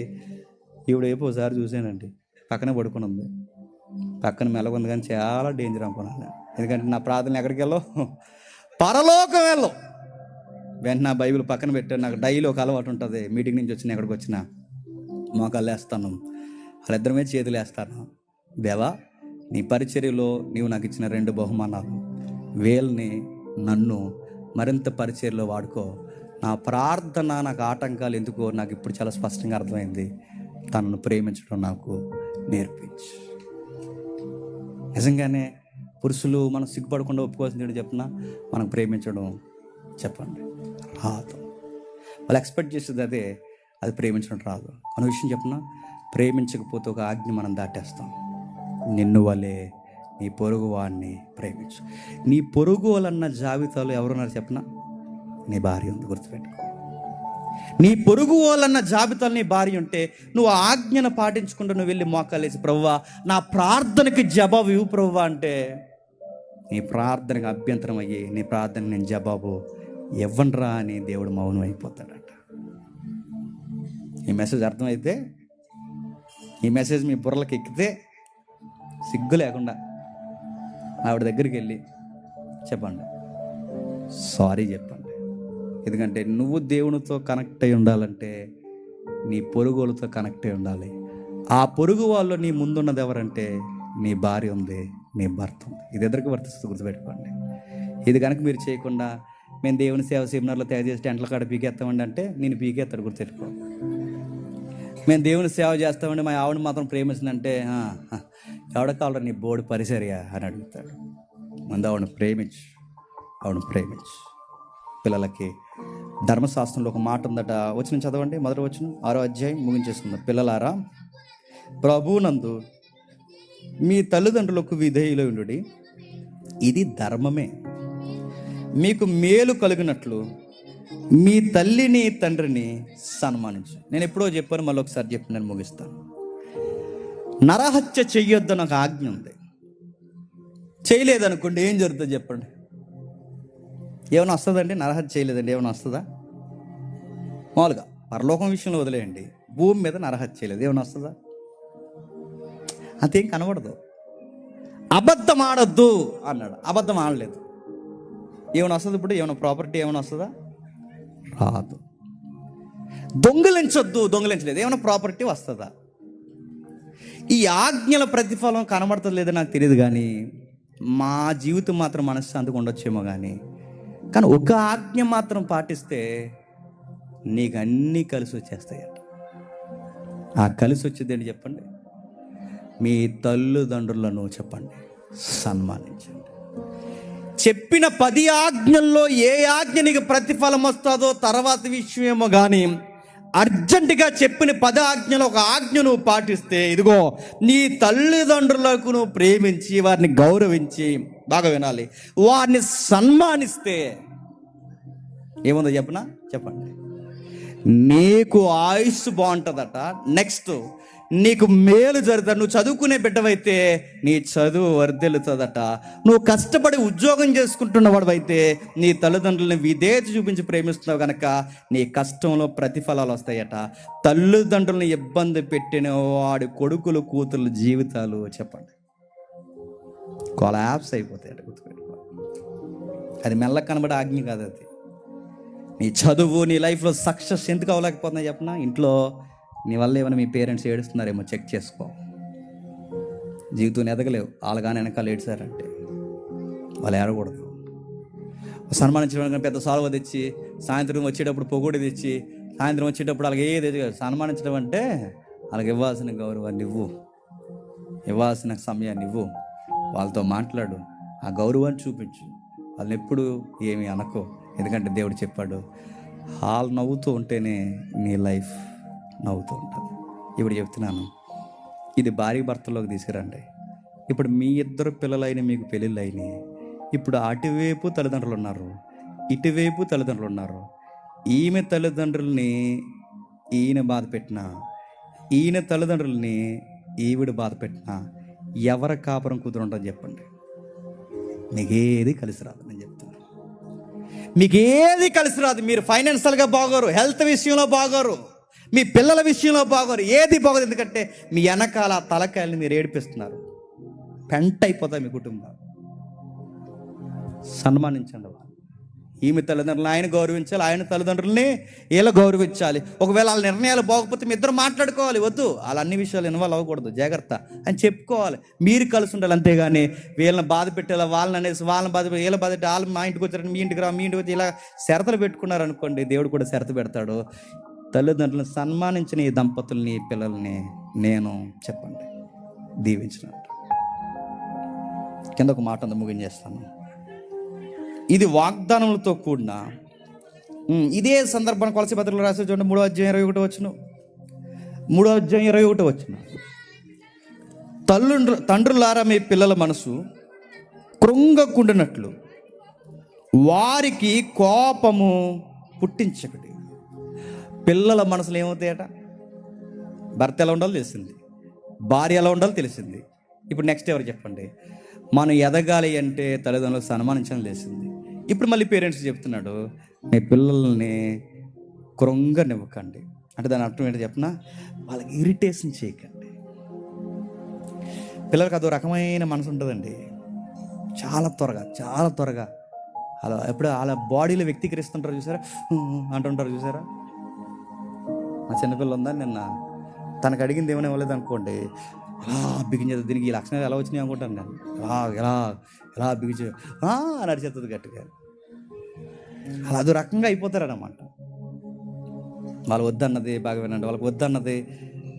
ఈవిడ వైపు ఒకసారి చూసానండి, పక్కనే పడుకుని ఉంది, పక్కన మెలగుంది, కానీ చాలా డేంజర్ అనుకున్నాను. ఎందుకంటే నా ప్రార్థన ఎక్కడికి వెళ్ళవు, పరలోకం వెళ్ళవు. వెంటనే నా బైబిల్ పక్కన పెట్టాను. నాకు డైలీ ఒక అలవాటు ఉంటుంది, మీటింగ్ నుంచి వచ్చిన ఎక్కడికి వచ్చినా మోకాళ్ళు వేస్తాను, వాళ్ళిద్దరి మీద చేతులు వేస్తాను. దేవా, నీ పరిచర్యలో నీవు నాకు ఇచ్చిన 2 బహుమానాలు, వీళ్ళని నన్ను మరింత పరిచర్యలో వాడుకో. నా ప్రార్థన నాకు ఆటంకాలు ఎందుకో నాకు ఇప్పుడు చాలా స్పష్టంగా అర్థమైంది. తనను ప్రేమించడం నాకు నేర్పించు. నిజంగానే పురుషులు మనం సిగ్గుపడకుండా ఒప్పుకోవాల్సింది చెప్పిన, మనం ప్రేమించడం చెప్పండి రాదు. వాళ్ళు ఎక్స్పెక్ట్ చేసేది అదే, అది ప్రేమించడం రాదు. అన్న విషయం చెప్పిన, ప్రేమించకపోతే ఒక ఆజ్ఞ మనం దాటేస్తాం. నిన్ను వలే నీ పొరుగు వాడిని ప్రేమించు. నీ పొరుగు వాళ్ళన్న జాబితాలో ఎవరున్నారు చెప్పిన? నీ భార్య ఉంది, గుర్తుపెట్టుకో. నీ పొరుగు వాళ్ళన్న జాబితాలో నీ భార్య ఉంటే నువ్వు ఆజ్ఞను పాటించకుండా నువ్వు వెళ్ళి మోకాలేసి, ప్రభువా నా ప్రార్థనకి జవాబు ఇవ్వు ప్రభువా అంటే, నీ ప్రార్థనకు అభ్యంతరం అయ్యి నీ ప్రార్థనకి నేను జవాబు ఇవ్వనరా అని దేవుడు మౌనం అయిపోతాడట. ఈ మెసేజ్ అర్థమైతే, ఈ మెసేజ్ మీ బుర్రలకు ఎక్కితే సిగ్గు లేకుండా ఆవిడ దగ్గరికి వెళ్ళి చెప్పండి, సారీ చెప్పండి. ఎందుకంటే నువ్వు దేవునితో కనెక్ట్ అయి ఉండాలంటే నీ పొరుగు వాళ్ళతో కనెక్ట్ అయి ఉండాలి. ఆ పొరుగు వాళ్ళు నీ ముందున్నది ఎవరంటే నీ భార్య ఉంది, నీ భర్త ఉంది. ఇది ఎదురుకు వర్తిస్తుంది, గుర్తుపెట్టుకోండి. ఇది కనుక మీరు చేయకుండా మేము దేవుని సేవ సెమినార్లో తయారు చేసి టెంట్ల కాడ పీకేస్తామండి అంటే నేను పీకేస్తాడు, గుర్తుపెట్టుకో. మేము దేవుని సేవ చేస్తామండి, మా ఆవిడ మాత్రం ప్రేమిస్తుందంటే ఎవడ కావాలరా నీ బోర్డు పరిసరియా అని అడుగుతాడు. ముందు ఆవిడని ప్రేమించు. పిల్లలకి ధర్మశాస్త్రంలో ఒక మాట ఉందట, వచనం చదవండి, మొదటి వచనం 6వ అధ్యాయం ముగించేస్తుంది. పిల్లలారా, ప్రభువునందు మీ తల్లిదండ్రులకు విధేయులై ఉండుడి, ఇది ధర్మమే. మీకు మేలు కలిగినట్లు మీ తల్లిని తండ్రిని సన్మానించు. నేను ఎప్పుడో చెప్పాను, మళ్ళీ ఒకసారి చెప్పి నేను ముగిస్తాను. నరహత్య చెయ్యొద్దని ఒక ఆజ్ఞ ఉంది. చేయలేదనుకోండి ఏం జరుగుతుంది చెప్పండి? ఏమైనా వస్తుందండి? నరహత్య చేయలేదండి ఏమైనా వస్తుందా? మామూలుగా పరలోకం విషయంలో వదిలేయండి, భూమి మీద నరహత్య చేయలేదు ఏమైనా వస్తుందా? అంతేం కనబడదు. అబద్ధం ఆడొద్దు అన్నాడు, అబద్ధం ఆడలేదు, ఏమైనా వస్తుంది? ఇప్పుడు ఏమైనా ప్రాపర్టీ ఏమైనా వస్తుందా? రాదు. దొంగిలించొద్దు, దొంగిలించలేదు, ఏమైనా ప్రాపర్టీ వస్తుందా? ఈ ఆజ్ఞల ప్రతిఫలం కనబడుతుంది లేదో నాకు తెలియదు, కానీ మా జీవితం మాత్రం మనశ్శాంతిగా ఉండొచ్చేమో కానీ ఒక ఆజ్ఞ మాత్రం పాటిస్తే నీకు అన్నీ కలిసి వచ్చేస్తాయట. ఆ కలిసి వచ్చేది ఏంటి చెప్పండి? మీ తల్లిదండ్రులను చెప్పండి సన్మానించండి. చెప్పిన 10 ఆజ్ఞల్లో ఏ ఆజ్ఞ నీకు ప్రతిఫలం వస్తుందో తర్వాత విషయమేమో, కానీ అర్జెంటుగా చెప్పిన 10 ఆజ్ఞలు ఒక ఆజ్ఞ నువ్వు పాటిస్తే, ఇదిగో నీ తల్లిదండ్రులకు నువ్వు ప్రేమించి వారిని గౌరవించి, బాగా వినాలి, వారిని సన్మానిస్తే ఏముందో చెప్పండి, నీకు ఆయుస్సు బాగుంటుందట. నెక్స్ట్ నీకు మేలు జరుగుతుంది. నువ్వు చదువుకునే బిడ్డవైతే నీ చదువు వర్ధిల్లుతుందట. నువ్వు కష్టపడి ఉద్యోగం చేసుకుంటున్నవాడు అయితే నీ తల్లిదండ్రులని విధేయత చూపించి ప్రేమిస్తున్నావు కనుక నీ కష్టంలో ప్రతిఫలాలు వస్తాయట. తల్లిదండ్రులను ఇబ్బంది పెట్టిన వాడి కొడుకులు కూతుర్ల జీవితాలు చెప్పండి కొలాప్స్ అయిపోతాయట. గుర్తుపెట్టుకో, అది మెల్లగా కనబడే ఆజ్ఞ కాదు. అది నీ చదువు, నీ లైఫ్లో సక్సెస్ ఎందుకు అవ్వలేకపోతున్నాయి చెప్పనా? ఇంట్లో నీ వల్ల ఏమైనా మీ పేరెంట్స్ ఏడుస్తున్నారేమో చెక్ చేసుకో. జీవితం ఎదగలేవు, వాళ్ళగానే వెనకాల ఏడ్చారంటే వాళ్ళు ఏడకూడదు. సన్మానించడం పెద్ద సాల్వ తెచ్చి, సాయంత్రం వచ్చేటప్పుడు పొగోడి తెచ్చి, సాయంత్రం వచ్చేటప్పుడు వాళ్ళకి ఏది సన్మానించడం అంటే వాళ్ళకి ఇవ్వాల్సిన గౌరవాన్ని ఇవ్వు, ఇవ్వాల్సిన సమయాన్ని ఇవ్వు, వాళ్ళతో మాట్లాడు, ఆ గౌరవాన్ని చూపించు. వాళ్ళని ఎప్పుడు ఏమీ అనకో, ఎందుకంటే దేవుడు చెప్పాడు, వాళ్ళు నవ్వుతూ ఉంటేనే నీ లైఫ్ నవ్వుతూ ఉంటుంది. ఇప్పుడు చెప్తున్నాను, ఇది భార్య భర్తలోకి తీసుకురండి. ఇప్పుడు మీ ఇద్దరు పిల్లలైన మీకు పెళ్ళిళ్ళు అయినాయి. ఇప్పుడు అటువైపు తల్లిదండ్రులు ఉన్నారు, ఇటువైపు తల్లిదండ్రులు ఉన్నారు. ఈమె తల్లిదండ్రుల్ని ఈయన బాధ పెట్టినా, ఈయన తల్లిదండ్రుల్ని ఈవిడ బాధ పెట్టినా ఎవరి కాపురం కుదురుంటుందని చెప్పండి? మీకేది కలిసి రాదు. నేను చెప్తున్నాను, మీకు ఏది కలిసి రాదు. మీరు ఫైనాన్షియల్గా బాగోరు, హెల్త్ విషయంలో బాగోరు, మీ పిల్లల విషయంలో బాగోరు, ఏది బాగోదు. ఎందుకంటే మీ వెనకాల తలకాయల్ని మీరు ఏడిపిస్తున్నారు. పెంట అయిపోతాయి మీ కుటుంబం. సన్మానించండి. ఈమె తల్లిదండ్రులు ఆయన గౌరవించాలి, ఆయన తల్లిదండ్రులని వీళ్ళ గౌరవించాలి. ఒకవేళ వాళ్ళ నిర్ణయాలు బాగోకపోతే మీ ఇద్దరు మాట్లాడుకోవాలి. వద్దు, వాళ్ళ అన్ని విషయాలు ఇన్వాల్వ్ అవ్వకూడదు, జాగ్రత్త అని చెప్పుకోవాలి. మీరు కలిసి ఉండాలి. అంతేగాని వీళ్ళని బాధ పెట్టేలా, వాళ్ళని అనేసి వాళ్ళని బాధ పెట్టి, వీళ్ళ బాధ పెట్టి, వాళ్ళు మా ఇంటికి వచ్చారని మీ ఇంటికి రా, మీ ఇంటికి వచ్చి ఇలా షరతులు పెట్టుకున్నారనుకోండి, దేవుడు కూడా షరతు పెడతాడు. తల్లిదండ్రులను సన్మానించిన ఈ దంపతుల్ని, ఈ పిల్లల్ని నేను చెప్పండి దీవించినట్టు. కింద ఒక మాట అంతా ముగించేస్తాను. ఇది వాగ్దానములతో కూడిన, ఇదే సందర్భాన్ని కొలసీ పత్రికలో రాసే చూడండి, 3వ అధ్యాయం 21వ వచనం. 3వ అధ్యాయం 21వ వచనం. తండ్రులారా మీ పిల్లల మనసు కృంగకుండినట్లు వారికి కోపము పుట్టించకటి. పిల్లల మనసులు ఏమవుతాయట? భర్త ఎలా ఉండాలో తెలిసింది, భార్య ఎలా ఉండాలో తెలిసింది. ఇప్పుడు నెక్స్ట్ ఎవరు చెప్పండి? మనం ఎదగాలి అంటే తల్లిదండ్రులకు సన్మానించడం తెలిసింది. ఇప్పుడు మళ్ళీ పేరెంట్స్ చెప్తున్నాడు, మీ పిల్లల్ని కృంగనివ్వకండి. అంటే దాని అర్థం ఏంటో చెప్పనా? వాళ్ళకి ఇరిటేషన్ చేయకండి. పిల్లలకి అదో రకమైన మనసు ఉంటుందండి, చాలా త్వరగా అలా ఎప్పుడు వాళ్ళ బాడీలో వ్యక్తీకరిస్తుంటారు చూసారా, అంటుంటారు చూసారా. మా చిన్నపిల్ల ఉందా, నిన్న తనకు అడిగింది ఏమైనా ఇవ్వలేదు అనుకోండి, అలా బిగించేది. దీనికి ఈ లక్షణాలు ఎలా వచ్చినాయి అనుకుంటాను నేను. ఎలా బిగించే నడిచేస్తుంది గట్టిగా. అలా అదో రకంగా అయిపోతారన్నమాట. వాళ్ళు వద్దన్నది, బాగా వినండి, వాళ్ళకి వద్దన్నది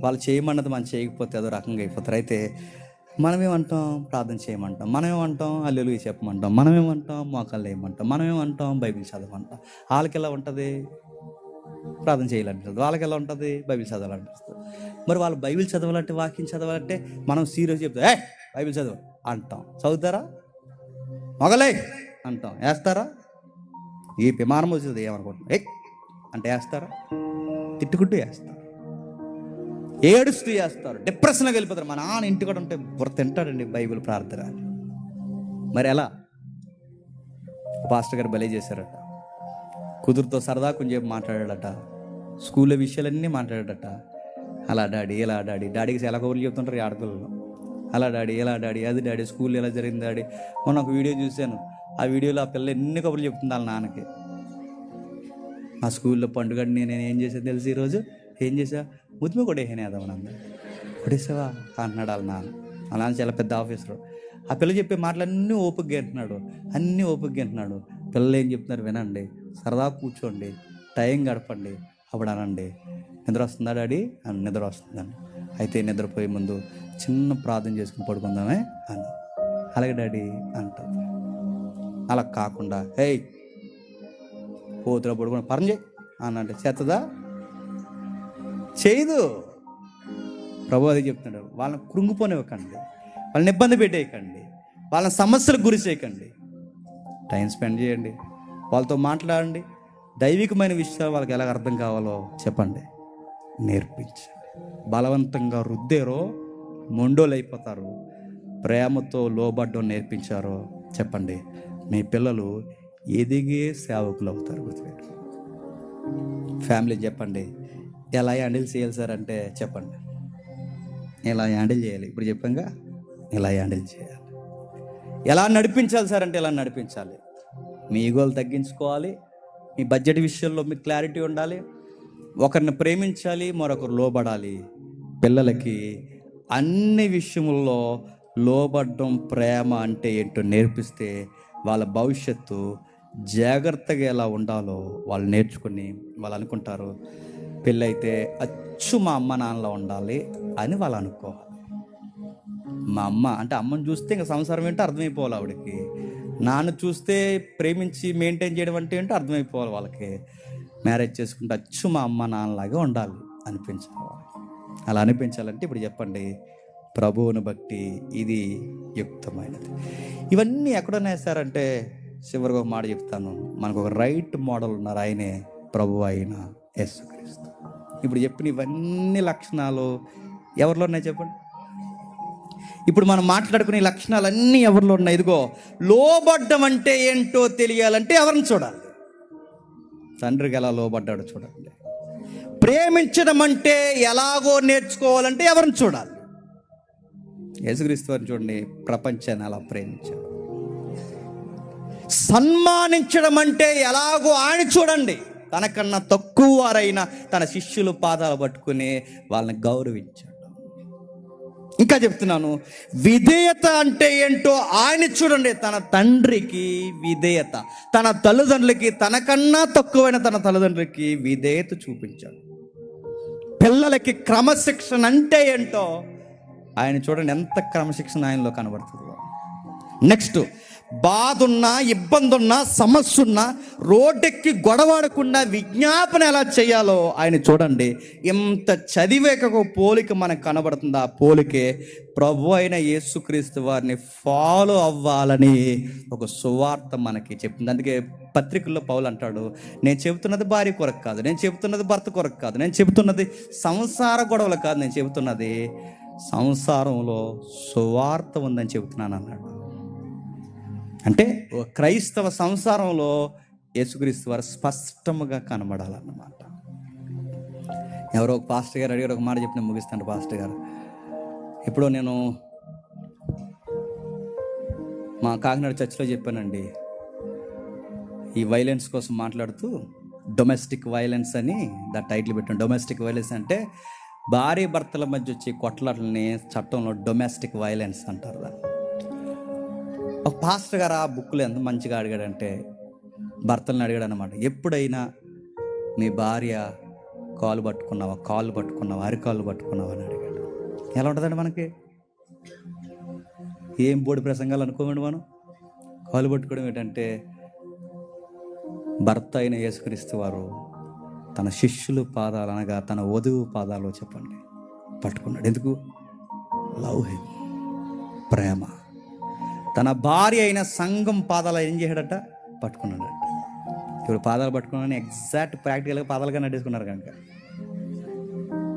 వాళ్ళు చేయమన్నది మనం చేయకపోతే అదో రకంగా అయిపోతారు. అయితే మనమేమంటాం? ప్రార్థన చేయమంటాం, మనమేమంటాం హల్లెలూయా చెప్పమంటాం, మనమేమంటాం మోకాళ్ళు వేయమంటాం, మనమేమంటాం బైబిల్ చదవమంటాం. వాళ్ళకి ఎలా ఉంటుంది? ప్రార్థన చేయాలనిపిస్తుంది. వాళ్ళకి ఎలా ఉంటుంది? బైబిల్ చదవాలనిపిస్తుంది. మరి వాళ్ళు బైబిల్ చదవాలంటే, వాక్యం చదవాలంటే మనం సీరియస్ చెప్తాం, బైబిల్ చదవ అంటాం. చదువుతారా? మొగలే అంటాం. వేస్తారా? ఈ విమానం వచ్చింది ఏమనుకుంటున్నా అంటే వేస్తారా? తిట్టుకుంటూ వేస్తారు. ఏడుస్తూ చేస్తారు, డిప్రెషన్లోకి వెళ్ళిపోతారు. మా నాన్న ఇంటి కూడా ఉంటే బుర్ర తింటాడండి బైబిల్ ప్రార్థన. మరి ఎలా? పాస్టర్ గారు భలే చేశారట. కుదురుతో సరదా కొంచెం మాట్లాడాడట, స్కూల్లో విషయాలన్నీ మాట్లాడాడట. అలా డాడీ, ఇలా డాడీ, డాడీకి ఎలా కబుర్లు చెప్తుంటారు ఈ ఆడపిల్లలు. అలా డాడీ, ఎలా డాడీ, అది డాడీ, స్కూల్లో ఎలా జరిగింది డాడీ. మొన్న ఒక వీడియో చూశాను, ఆ వీడియోలో ఆ పిల్ల ఎన్ని కబుర్లు చెప్తుంది వాళ్ళ నాన్నకి. ఆ స్కూల్లో పండుగని నేను ఏం చేసాను తెలిసి, ఈరోజు ఏం చేసా, ముద్దుమే కొట్టేసానేదామన్నా, కొట్టేసావా అంటున్నాడు వాళ్ళ నాన్న. వాళ్ళ నాన్న చాలా పెద్ద ఆఫీసరు. ఆ పిల్ల చెప్పే మాటలన్నీ ఓపికగా వింటున్నాడు, అన్నీ ఓపికగా వింటున్నాడు. పిల్లలు ఏం చెప్తున్నారు వినండి, సరదా కూర్చోండి, టైం గడపండి, అప్పుడు అనండి నిద్ర వస్తుందా డాడీ అని. నిద్ర వస్తుందండి. అయితే నిద్రపోయే ముందు చిన్న ప్రార్థన చేసుకుని పడుకుందామే అని. అలాగే డాడీ అంటుంది. అలా కాకుండా హేయ్ పోతురా పడుకుని పరం చేయి అని అంటే చేస్తుందా? చేయదు. ప్రభు అది చెప్తున్నాడు, వాళ్ళని కృంగిపోనివ్వకండి, వాళ్ళని ఇబ్బంది పెట్టేయకండి, వాళ్ళని సమస్యలకు గురి చేయకండి. టైం స్పెండ్ చేయండి, వాళ్ళతో మాట్లాడండి. దైవికమైన విషయాలు వాళ్ళకి ఎలా అర్థం కావాలో చెప్పండి, నేర్పించండి. బలవంతంగా రుద్దేరో మొండోలు అయిపోతారు. ప్రేమతో లోబడ్డం నేర్పించారో చెప్పండి, మీ పిల్లలు ఎదిగే సేవకులు అవుతారు. గుర్తుపెట్టు. ఫ్యామిలీ చెప్పండి, ఎలా హ్యాండిల్ చేయాలి సార్ అంటే చెప్పండి, ఎలా హ్యాండిల్ చేయాలి. ఇప్పుడు చెప్పంగా ఎలా హ్యాండిల్ చేయాలి. ఎలా నడిపించాలి సార్ అంటే ఎలా నడిపించాలి. మీ ఈగోలు తగ్గించుకోవాలి, మీ బడ్జెట్ విషయంలో మీకు క్లారిటీ ఉండాలి, ఒకరిని ప్రేమించాలి, మరొకరు లోబడాలి. పిల్లలకి అన్ని విషయముల్లో లోబడ్డం, ప్రేమ అంటే ఏంటో నేర్పిస్తే వాళ్ళ భవిష్యత్తు జాగ్రత్తగా ఎలా ఉండాలో వాళ్ళు నేర్చుకుని వాళ్ళు అనుకుంటారు, పెళ్ళైతే అచ్చు మా అమ్మ నాన్నలో ఉండాలి అని వాళ్ళు అనుకోవాలి. మా అమ్మ అంటే అమ్మని చూస్తే ఇంకా సంసారం ఏంటో అర్థమైపోవాలి ఆవిడకి, నాన్న చూస్తే ప్రేమించి మెయింటైన్ చేయడం అంటే ఏంటో అర్థమైపోవాలి వాళ్ళకి. మ్యారేజ్ చేసుకుంటే అచ్చు మా అమ్మ నాన్నలాగా ఉండాలి అనిపించాలి. అలా అనిపించాలంటే ఇప్పుడు చెప్పండి, ప్రభువుని బట్టి ఇది యుక్తమైనది. ఇవన్నీ ఎక్కడున్నాయి సార్ అంటే చివరిగా ఒక మాట చెప్తాను, మనకు ఒక రైట్ మోడల్ ఉన్నారు, ఆయనే ప్రభు అయిన యేసుక్రీస్తు. ఇప్పుడు చెప్పిన ఇవన్నీ లక్షణాలు ఎవరిలో ఉన్నాయి చెప్పండి. ఇప్పుడు మనం మాట్లాడుకునే లక్షణాలన్నీ ఎవరిలో ఉన్నాయి? ఇదిగో, లోబడ్డం అంటే ఏంటో తెలియాలంటే ఎవరిని చూడాలి? తండ్రికి ఎలా లోబడ్డాడో చూడండి. ప్రేమించడం అంటే ఎలాగో నేర్చుకోవాలంటే ఎవరిని చూడాలి? యేసుక్రీస్తు వారిని చూడండి, ప్రపంచాన్ని అలా ప్రేమించాడు. సన్మానించడం అంటే ఎలాగో ఆయన చూడండి, తనకన్నా తక్కువ వారైన తన శిష్యులు పాదాలు పట్టుకుని వాళ్ళని గౌరవించాడు. ఇంకా చెప్తున్నాను, విధేయత అంటే ఏంటో ఆయన చూడండి, తన తండ్రికి విధేయత, తన తల్లిదండ్రులకి, తనకన్నా తక్కువైన తన తల్లిదండ్రులకి విధేయత చూపించాడు. పిల్లలకి క్రమశిక్షణ అంటే ఏంటో ఆయన చూడండి, ఎంత క్రమశిక్షణ ఆయనలో కనబడుతుందో. నెక్స్ట్, బాధ ఉన్నా, ఇబ్బంది ఉన్నా, సమస్య ఉన్నా రోడ్డెక్కి గొడవాడకుండా విజ్ఞాపన ఎలా చేయాలో ఆయన చూడండి. ఇంత చదివేక పోలిక మనకు కనబడుతుంది. ఆ పోలికే ప్రభు అయిన యేసుక్రీస్తు వారిని ఫాలో అవ్వాలని ఒక సువార్త మనకి చెప్తుంది. అందుకే పత్రికల్లో పౌలు అంటాడు, నేను చెబుతున్నది భార్య కొరకు కాదు, నేను చెబుతున్నది భర్త కొరకు కాదు, నేను చెబుతున్నది సంసార గొడవలు కాదు, నేను చెబుతున్నది సంసారంలో సువార్త ఉందని చెబుతున్నాను అన్నాడు. అంటే క్రైస్తవ సంసారంలో యేసుక్రీస్తు వారు స్పష్టంగా కనబడాలన్నమాట. ఎవరో ఒక పాస్టర్ గారు అడిగారు, ఒక మాట చెప్పిన ముగిస్తాను. పాస్టర్ గారు, ఇప్పుడు నేను మా కాకినాడ చర్చిలో చెప్పానండి, ఈ వైలెన్స్ కోసం మాట్లాడుతూ డొమెస్టిక్ వైలెన్స్ అని దా టైటిల్ పెట్టాను. డొమెస్టిక్ వైలెన్స్ అంటే భార్య భర్తల మధ్య వచ్చే కొట్లాటలని చట్టంలో డొమెస్టిక్ వైలెన్స్ అంటారు దాన్ని. ఒక పాస్టర్ గారు ఆ బుక్లో ఎంత మంచిగా అడిగాడంటే, భర్తలను అడిగాడు అనమాట, ఎప్పుడైనా మీ భార్య కాలు పట్టుకున్నావా, అరికాళ్ళు పట్టుకున్నావా అని అడిగాడు. ఎలా ఉంటుందండి మనకి? ఏం బోడి ప్రసంగాలు అనుకోమండి మనం. కాలు పట్టుకోవడం ఏంటంటే, భర్త అయిన యేసుక్రీస్తు వారు తన శిష్యులు పాదాలు అనగా తన వధువు పాదాలు చెప్పండి పట్టుకున్నాడు. ఎందుకు? లవ్ హిమ్, ప్రేమ. తన భార్య అయిన సంఘం పాదాలు ఏం చేశాడట? పట్టుకున్నాడట. ఇప్పుడు పాదాలు పట్టుకున్నాడని ఎగ్జాక్ట్ ప్రాక్టికల్గా పాదాలుగా నడేసుకున్నారు కనుక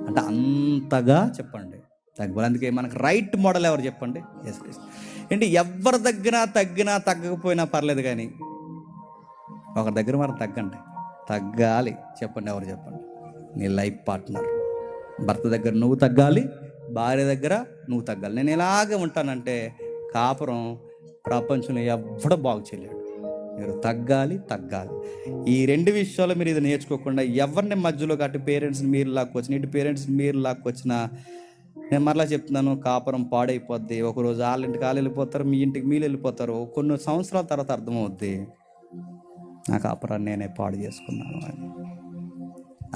అంటే అంతగా చెప్పండి తగ్గాలి. అందుకే మనకు రైట్ మోడల్ ఎవరు చెప్పండి? యేసుక్రీస్తు. ఏంటి ఎవరి దగ్గర తగ్గినా తగ్గకపోయినా పర్లేదు, కానీ ఒకరి దగ్గర మనం తగ్గాలి. చెప్పండి, ఎవరు చెప్పండి? నీ లైఫ్ పార్ట్నర్. భర్త దగ్గర నువ్వు తగ్గాలి, భార్య దగ్గర నువ్వు తగ్గాలి. నేను ఎలాగే ఉంటానంటే కాపురం ప్రపంచంలో ఎవడో బాగు చేయలేడు. మీరు తగ్గాలి. ఈ రెండు విషయాలు మీరు ఇది నేర్చుకోకుండా ఎవరిని మధ్యలో అటు పేరెంట్స్ని మీరు లాక్కొచ్చిన, ఇటు పేరెంట్స్ని మీరు లాక్కొచ్చిన, నేను మరలా చెప్తున్నాను, కాపురం పాడైపోద్ది. ఒకరోజు వాళ్ళ ఇంటికి వాళ్ళు వెళ్ళిపోతారు, మీ ఇంటికి మీరు వెళ్ళిపోతారు. కొన్ని సంవత్సరాల తర్వాత అర్థమవుద్ది, నా కాపురాన్ని నేనే పాడు చేసుకున్నాను అని.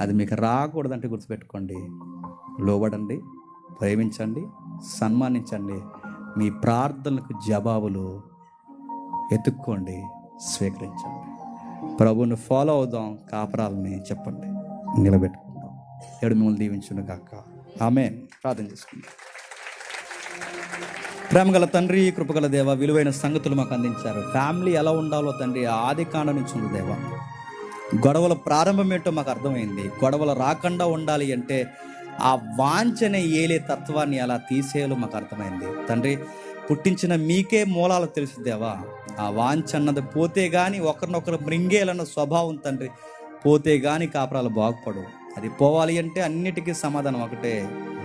అది మీకు రాకూడదంటే గుర్తుపెట్టుకోండి, లోబడండి, ప్రేమించండి, సన్మానించండి. మీ ప్రార్థనలకు జవాబులు ఎత్తుక్కోండి, స్వీకరించండి. ప్రభువుని ఫాలో అవుదాం, కాపురాలని చెప్పండి, నిలబెట్టుకుందాం. దేవుడు మిమ్మల్ని దీవించును గాక. ఆమేన్. ప్రార్థన చేసుకుందాం. ప్రేమగల తండ్రి, కృపగల దేవ, విలువైన సంగతులు మాకు అందించారు. ఫ్యామిలీ ఎలా ఉండాలో తండ్రి ఆది కాండం నుంచి ఉంది దేవ. గొడవల ప్రారంభం ఏంటో మాకు అర్థమైంది. గొడవలు రాకుండా ఉండాలి అంటే ఆ వాంఛనే ఏలే తత్వాన్ని ఎలా తీసేయాలో మాకు అర్థమైంది తండ్రి. పుట్టించిన మీకే మూలాలు తెలుసు దేవా. ఆ వాంఛ అన్నది పోతే గాని, ఒకరినొకరు మృంగేలన్న స్వభావం తండ్రి పోతే గాని కాపురాలు బాగుపడు. అది పోవాలి అంటే అన్నిటికీ సమాధానం ఒకటే,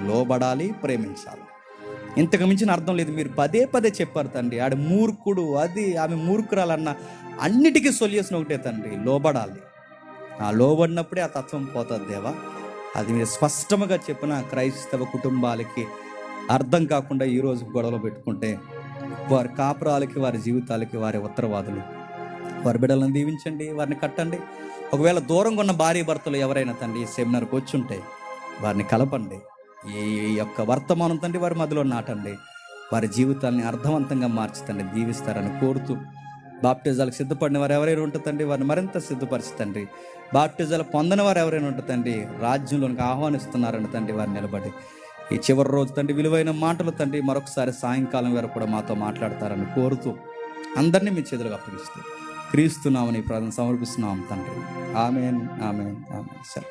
లోబడాలి, ప్రేమించాలి. ఇంతకు మించిన అర్థం లేదు. మీరు పదే చెప్పారు తండ్రి. ఆడ మూర్ఖుడు, అది ఆమె మూర్ఖురాలన్న అన్నిటికీ సొల్యూషన్ ఒకటే తండ్రి, లోబడాలి. ఆ లోబడినప్పుడే ఆ తత్వం పోతుంది దేవా. అది మీరు స్పష్టంగా చెప్పిన క్రైస్తవ కుటుంబాలకి అర్థం కాకుండా ఈరోజు గొడవలు పెట్టుకుంటే వారి కాపురాలకి, వారి జీవితాలకి వారి ఉత్తరవాదులు. వారి బిడ్డలను దీవించండి, వారిని కట్టండి. ఒకవేళ దూరంగా ఉన్న భార్య భర్తలు ఎవరైనా తండ్రి సెమినార్కి వచ్చి ఉంటే వారిని కలపండి. ఈ యొక్క వర్తమానం తండ్రి వారి మధ్యలో నాటండి. వారి జీవితాన్ని అర్థవంతంగా మార్చుతండి, దీవిస్తారని కోరుతూ, బాప్టిజాలకు సిద్ధపడిన వారు ఎవరైనా ఉంటుందండి వారిని మరింత సిద్ధపరచుతండి. బాప్టిజాలు పొందని వారు ఎవరైనా ఉంటుందండి రాజ్యంలోనికి ఆహ్వానిస్తున్నారని తండ్రి వారిని నిలబడి ఈ చివరి రోజు తండ్రి విలువైన మాటలు తండ్రి మరొకసారి సాయంకాలం వరకు కూడా మాతో మాట్లాడతారని కోరుతూ అందరినీ మీ చేతులకు అప్పగిస్తూ క్రీస్తున్నామని ప్రార్థన సమర్పిస్తున్నాం తండ్రి. ఆమేన్, ఆమేన్, ఆమేన్. సరే.